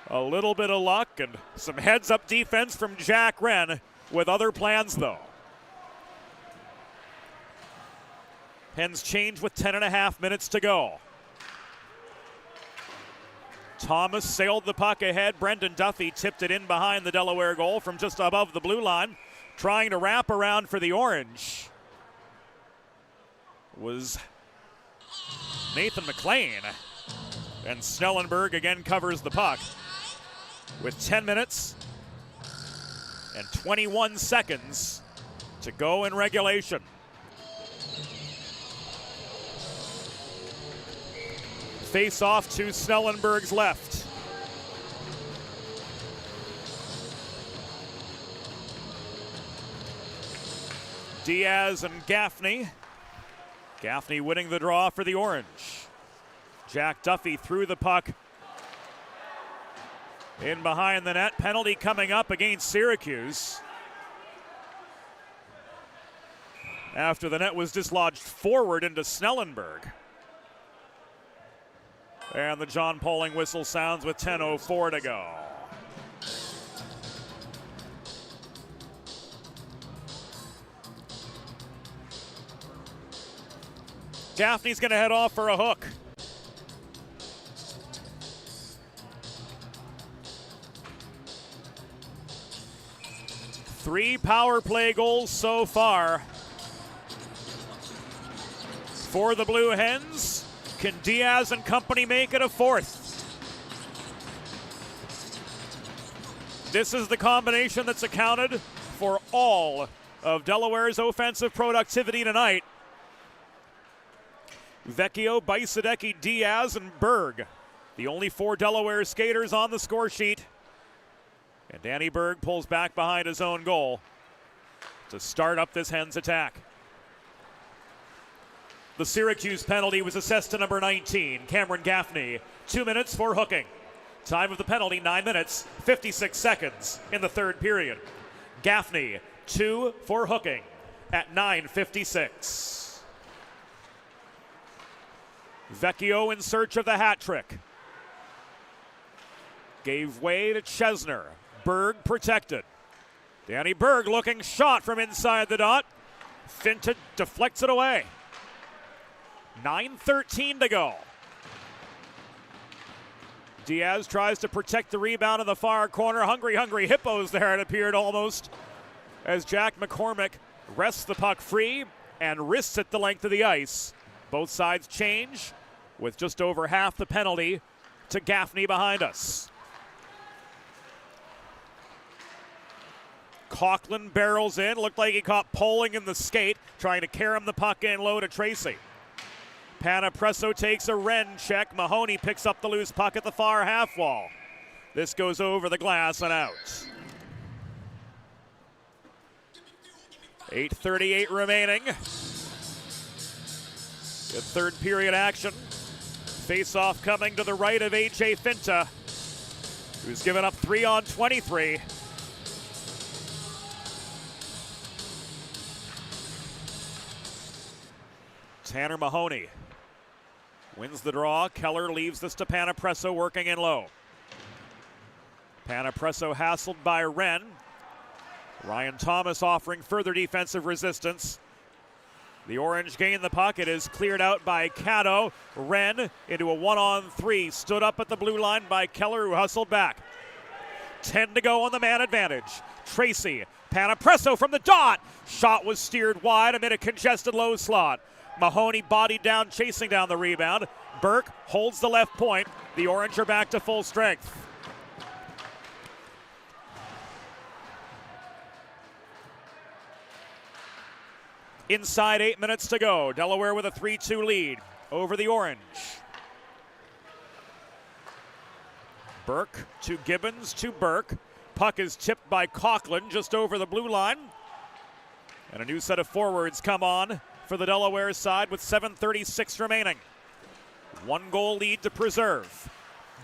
A little bit of luck and some heads-up defense from Jack Wren, with other plans though. Hens change with 10 and a half minutes to go. Thomas sailed the puck ahead. Brendan Duffy tipped it in behind the Delaware goal from just above the blue line. Trying to wrap around for the Orange was Nathan McLean. And Snellenberg again covers the puck. With 10 minutes and 21 seconds to go in regulation. Face off to Snellenberg's left. Diaz and Gaffney. Gaffney winning the draw for the Orange. Jack Duffy threw the puck in behind the net. Penalty coming up against Syracuse after the net was dislodged forward into Snellenberg. And the John Poling whistle sounds with 10:04 to go. Gaffney's going to head off for a hook. Three power play goals so far for the Blue Hens. Can Diaz and company make it a fourth? This is the combination that's accounted for all of Delaware's offensive productivity tonight. Vecchio, Bajsadecki, Diaz, and Berg, the only four Delaware skaters on the score sheet. And Danny Berg pulls back behind his own goal to start up this Hens attack. The Syracuse penalty was assessed to number 19, Cameron Gaffney. 2 minutes for hooking. Time of the penalty, 9 minutes, 56 seconds in the third period. Gaffney, 2 for hooking at 9:56. Vecchio in search of the hat trick. Gave way to Chesner. Berg protected. Danny Berg looking shot from inside the dot. Finta deflects it away. 9:13 to go. Diaz tries to protect the rebound in the far corner. Hungry Hippos there, it appeared almost, as Jack McCormick wrests the puck free and wrists it the length of the ice. Both sides change with just over half the penalty to Gaffney behind us. Coughlin barrels in. Looked like he caught Poling in the skate, trying to carom the puck in low to Tracy. Panapresso takes a Wren check. Mahoney picks up the loose puck at the far half wall. This goes over the glass and out. 8:38 remaining. Good third period action. Face-off coming to the right of A.J. Finta, who's given up 3 on 23. Tanner Mahoney wins the draw. Keller leaves this to Panapresso, working in low. Panapresso hassled by Wren. Ryan Thomas offering further defensive resistance. The Orange gain the puck. It is cleared out by Cato. Wren into a 1-on-3. Stood up at the blue line by Keller, who hustled back. 10 to go on the man advantage. Tracy, Panapresso from the dot. Shot was steered wide amid a congested low slot. Mahoney bodied down, chasing down the rebound. Burke holds the left point. The Orange are back to full strength. Inside 8 minutes to go. Delaware with a 3-2 lead over the Orange. Burke to Gibbons to Burke. Puck is tipped by Coughlin just over the blue line. And a new set of forwards come on for the Delaware side with 7:36 remaining. 1-goal lead to preserve.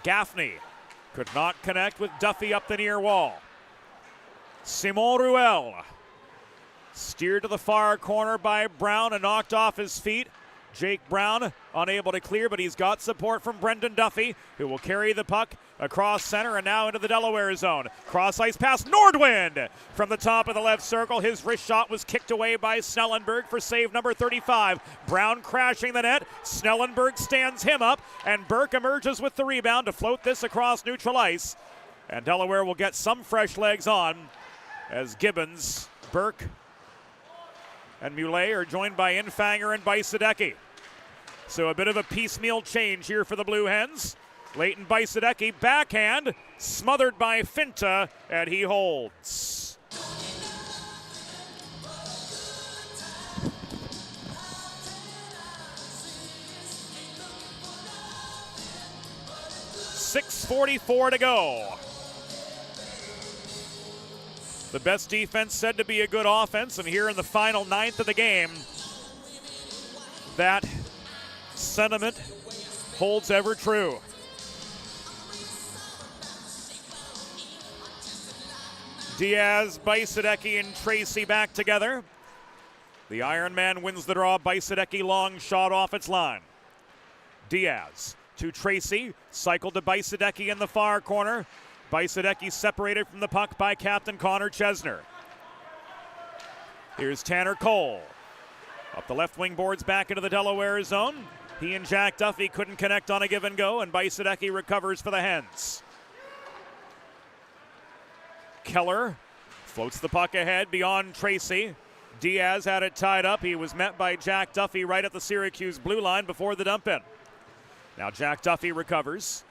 Gaffney could not connect with Duffy up the near wall. Simon Ruel steered to the far corner by Brown and knocked off his feet. Jake Brown unable to clear, but he's got support from Brendan Duffy, who will carry the puck across center and now into the Delaware zone. Cross ice pass, Nordwind from the top of the left circle. His wrist shot was kicked away by Snellenberg for save number 35. Brown crashing the net. Snellenberg stands him up, and Burke emerges with the rebound to float this across neutral ice. And Delaware will get some fresh legs on as Gibbons, Burke, and Muley are joined by Infanger and Bajsadecki. So a bit of a piecemeal change here for the Blue Hens. Leighton Bajsadecki backhand, smothered by Finta, and he holds. .644 to go. The best defense said to be a good offense, and here in the final ninth of the game, that sentiment holds ever true. Diaz, Bajsadecki, and Tracy back together. The Iron Man wins the draw. Bajsadecki long shot off its line. Diaz to Tracy, cycled to Bajsadecki in the far corner. Bajsadecki separated from the puck by captain Connor Chesner. Here's Tanner Cole. Up the left wing boards back into the Delaware zone. He and Jack Duffy couldn't connect on a give and go, and Bajsadecki recovers for the Hens. Keller floats the puck ahead beyond Tracy. Diaz had it tied up. He was met by Jack Duffy right at the Syracuse blue line before the dump in. Now Jack Duffy recovers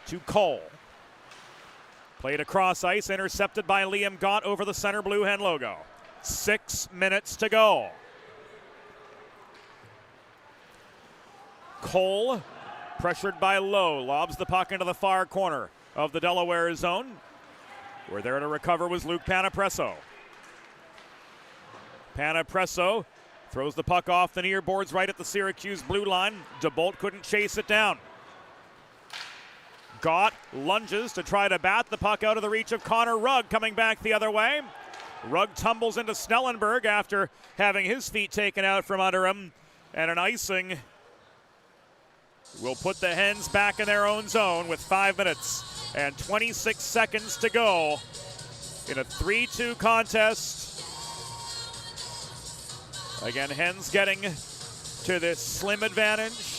to Cole. Played across ice, intercepted by Liam Gott over the center Blue Hen logo. 6 minutes to go. Cole, pressured by Lowe, lobs the puck into the far corner of the Delaware zone. Where there to recover was Luke Panapresso. Panapresso throws the puck off the near boards right at the Syracuse blue line. DeBolt couldn't chase it down. Gott lunges to try to bat the puck out of the reach of Connor Rugg, coming back the other way. Rugg tumbles into Snellenberg after having his feet taken out from under him. And an icing will put the Hens back in their own zone with 5 minutes and 26 seconds to go in a 3-2 contest Again, Hens getting to this slim advantage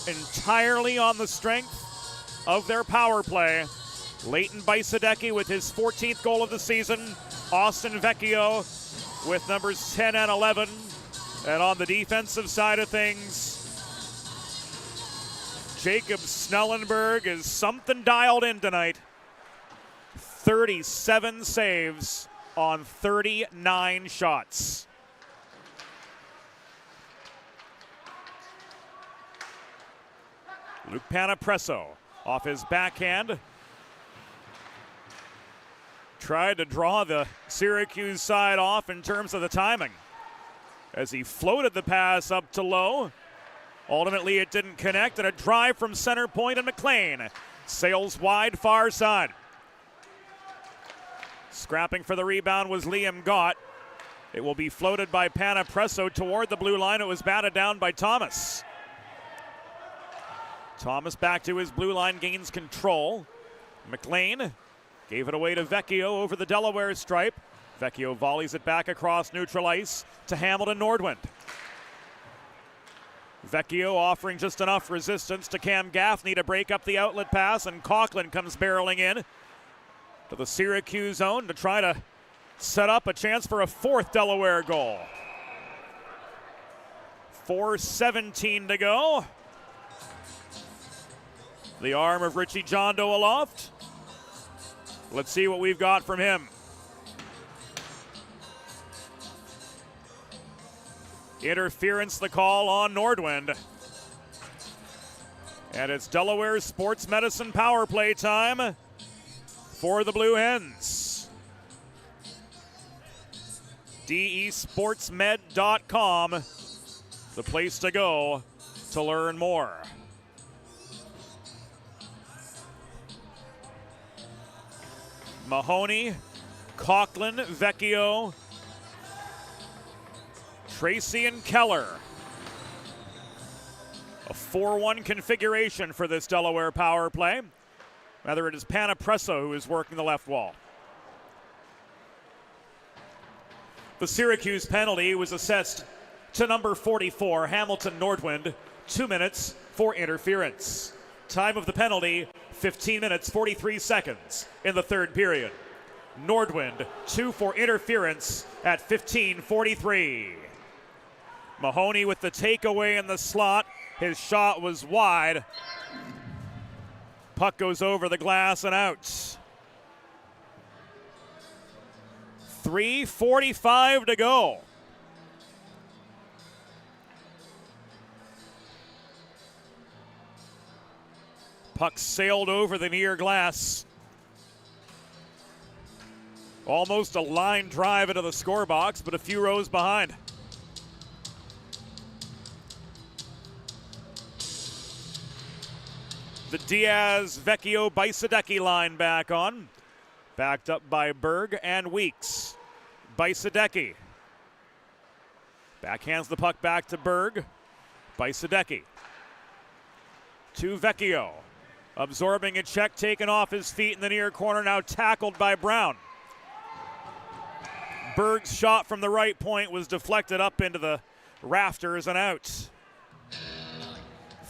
entirely on the strength of their power play. Leighton Baisadecki with his 14th goal of the season. Austin Vecchio with numbers 10 and 11. And on the defensive side of things, Jacob Snellenberg is something dialed in tonight. 37 saves on 39 shots. Luke Panapresso off his backhand. Tried to draw the Syracuse side off in terms of the timing as he floated the pass up to low. Ultimately, it didn't connect, and a drive from center point, and McLean sails wide far side. Scrapping for the rebound was Liam Gott. It will be floated by Panapresso toward the blue line. It was batted down by Thomas. Thomas back to his blue line, gains control. McLean gave it away to Vecchio over the Delaware stripe. Vecchio volleys it back across neutral ice to Hamilton Nordwind. Vecchio offering just enough resistance to Cam Gaffney to break up the outlet pass, and Coughlin comes barreling in to the Syracuse zone to try to set up a chance for a fourth Delaware goal. 4:17 to go. The arm of Richie Jondo aloft. Let's see what we've got from him. Interference, the call on Nordwind. And it's Delaware Sports Medicine power play time for the Blue Hens. DESportsmed.com, the place to go to learn more. Mahoney, Coughlin, Vecchio, Tracy, and Keller. A 4-1 configuration for this Delaware power play. Rather, it is Panapresso who is working the left wall. The Syracuse penalty was assessed to number 44, Hamilton Nordwind, 2 minutes for interference. Time of the penalty, 15 minutes, 43 seconds in the third period. Nordwind, 2 for interference at 15:43. Mahoney with the takeaway in the slot. His shot was wide. Puck goes over the glass and out. 3:45 to go. Puck sailed over the near glass. Almost a line drive into the scorebox, but a few rows behind. The Diaz-Vecchio-Baisadecki line back on. Backed up by Berg and Weeks. Baisadecki. Backhands the puck back to Berg. Baisadecki. To Vecchio. Absorbing a check, taken off his feet in the near corner, now tackled by Brown. Berg's shot from the right point was deflected up into the rafters and out.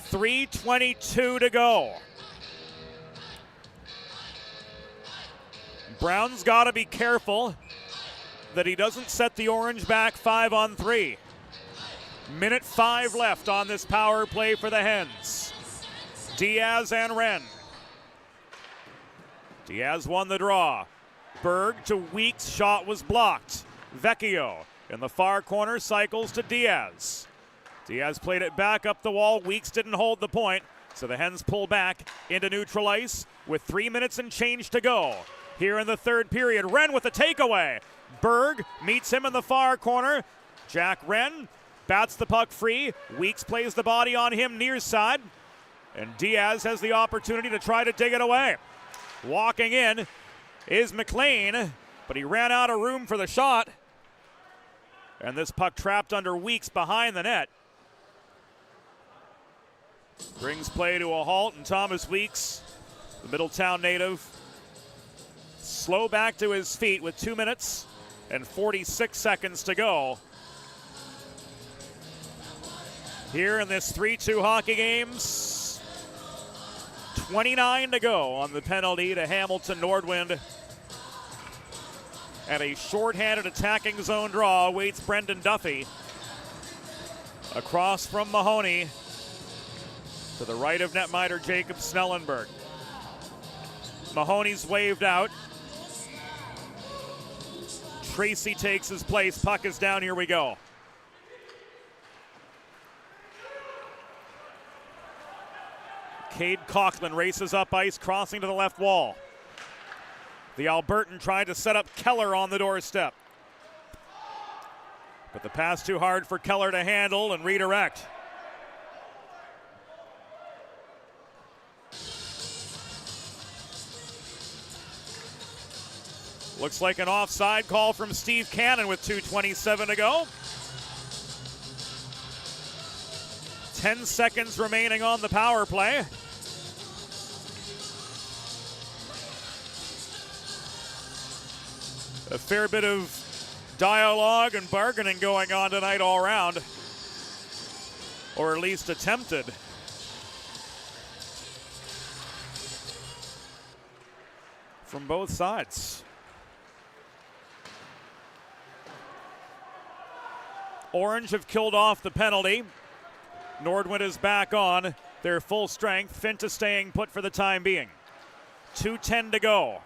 3:22 to go. Brown's got to be careful that he doesn't set the Orange back 5-on-3. Minute 5 left on this power play for the Hens. Diaz and Wren. Diaz won the draw. Berg to Weeks, shot was blocked. Vecchio in the far corner cycles to Diaz. Diaz played it back up the wall. Weeks didn't hold the point, so the Hens pull back into neutral ice with 3 minutes and change to go. Here in the third period, Wren with the takeaway. Berg meets him in the far corner. Jack Wren bats the puck free. Weeks plays the body on him near side. And Diaz has the opportunity to try to dig it away. Walking in is McLean, but he ran out of room for the shot. And this puck trapped under Weeks behind the net. Brings play to a halt, and Thomas Weeks, the Middletown native, slow back to his feet with 2 minutes and 46 seconds to go here in this 3-2 hockey games. 29 to go on the penalty to Hamilton Nordwind. And a shorthanded attacking zone draw awaits Brendan Duffy. Across from Mahoney to the right of netminder Jacob Snellenberg. Mahoney's waved out. Tracy takes his place. Puck is down. Here we go. Cade Coughlin races up ice, crossing to the left wall. The Albertan tried to set up Keller on the doorstep. But the pass too hard for Keller to handle and redirect. Looks like an offside call from Steve Cannon with 2:27 to go. 10 seconds remaining on the power play. A fair bit of dialogue and bargaining going on tonight all around, or at least attempted. From both sides. Orange have killed off the penalty. Nordwind is back on their full strength. Finta staying put for the time being. 2:10 to go.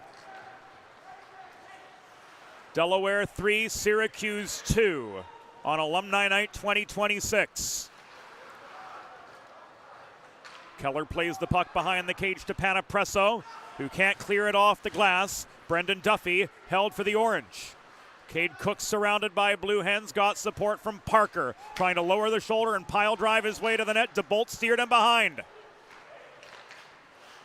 Delaware 3, Syracuse 2 on Alumni Night 2026. Keller plays the puck behind the cage to Panapresso, who can't clear it off the glass. Brendan Duffy held for the Orange. Cade Cook surrounded by Blue Hens, got support from Parker, trying to lower the shoulder and pile drive his way to the net. DeBolt steered him behind.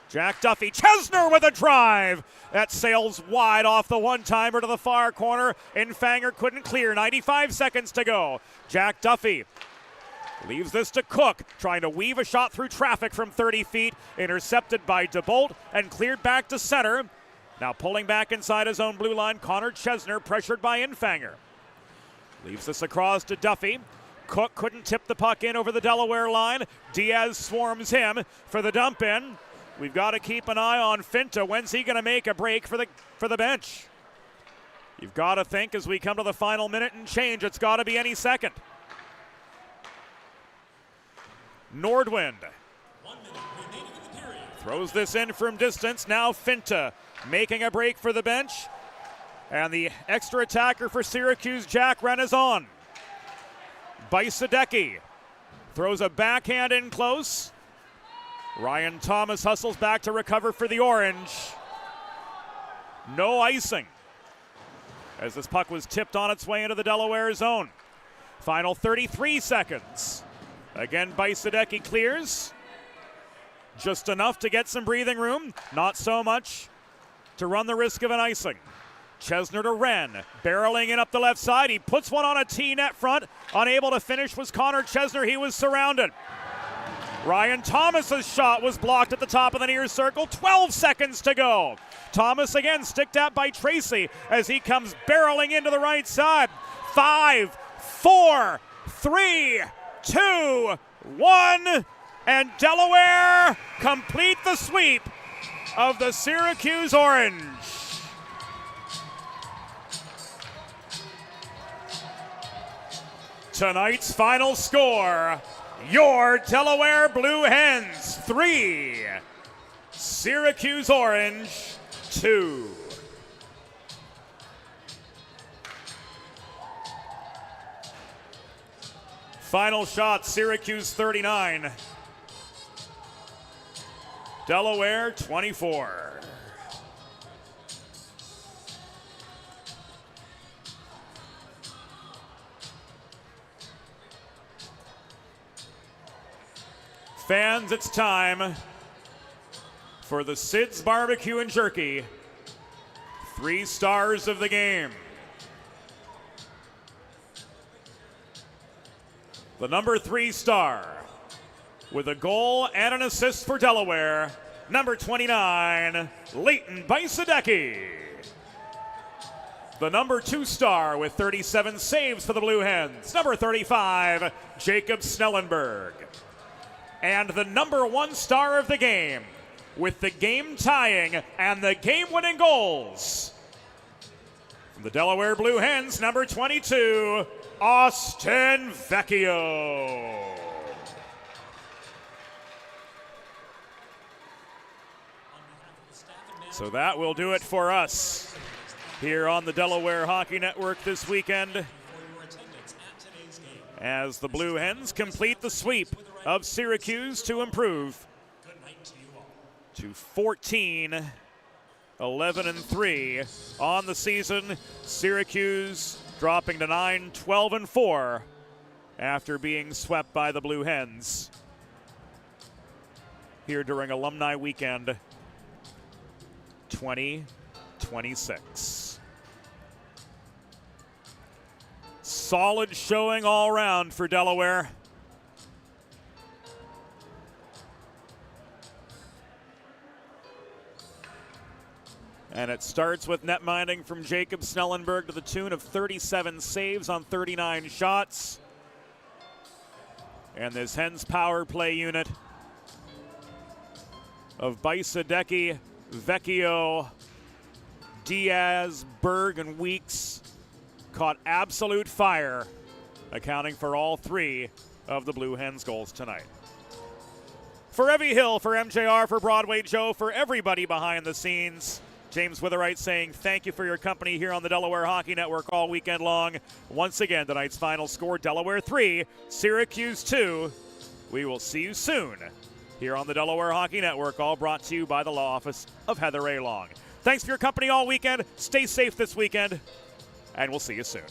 Jack Duffy, Chesner with a drive. That sails wide off the one-timer to the far corner. Infanger couldn't clear, 95 seconds to go. Jack Duffy leaves this to Cook, trying to weave a shot through traffic from 30 feet. Intercepted by DeBolt and cleared back to center. Now pulling back inside his own blue line, Connor Chesner pressured by Infanger. Leaves this across to Duffy. Cook couldn't tip the puck in over the Delaware line. Diaz swarms him for the dump in. We've got to keep an eye on Finta. When's he going to make a break for the bench? You've got to think as we come to the final minute and change, it's got to be any second. Nordwind throws this in from distance. Now Finta making a break for the bench. And the extra attacker for Syracuse, Jack Wren, is on. Bajsadecki throws a backhand in close. Ryan Thomas hustles back to recover for the Orange. No icing as this puck was tipped on its way into the Delaware zone. Final 33 seconds. Again, Bajsadecki clears. Just enough to get some breathing room. Not so much to run the risk of an icing. Chesner to Wren, barreling in up the left side. He puts one on a T-net front. Unable to finish was Connor Chesner. He was surrounded. Ryan Thomas's shot was blocked at the top of the near circle. 12 seconds to go. Thomas again sticked at by Tracy as he comes barreling into the right side. 5, 4, 3, 2, 1, and Delaware complete the sweep of the Syracuse Orange. Tonight's final score, your Delaware Blue Hens 3, Syracuse Orange 2. Final shot, Syracuse 39, Delaware 24. Fans, it's time for the Sid's Barbecue and Jerky 3 stars of the game. The number 3 star with a goal and an assist for Delaware, number 29, Leighton Bajsadecki. The number 2 star with 37 saves for the Blue Hens, number 35, Jacob Snellenberg. And the number 1 star of the game with the game-tying and the game-winning goals from the Delaware Blue Hens, number 22, Austin Vecchio. So that will do it for us here on the Delaware Hockey Network this weekend, as the Blue Hens complete the sweep of Syracuse to improve to 14, 11, and 3 on the season. Syracuse dropping to 9, 12, and 4 after being swept by the Blue Hens here during Alumni Weekend 2026. Solid showing all around for Delaware. And it starts with net minding from Jacob Snellenberg to the tune of 37 saves on 39 shots. And this Hens power play unit of Bajsadecki, Vecchio, Diaz, Berg, and Weeks caught absolute fire, accounting for all 3 of the Blue Hens goals tonight. For Evie Hill, for MJR, for Broadway Joe, for everybody behind the scenes, James Witherite saying thank you for your company here on the Delaware Hockey Network all weekend long. Once again, tonight's final score, Delaware 3, Syracuse 2. We will see you soon here on the Delaware Hockey Network, all brought to you by the law office of Heather A. Long. Thanks for your company all weekend. Stay safe this weekend, and we'll see you soon.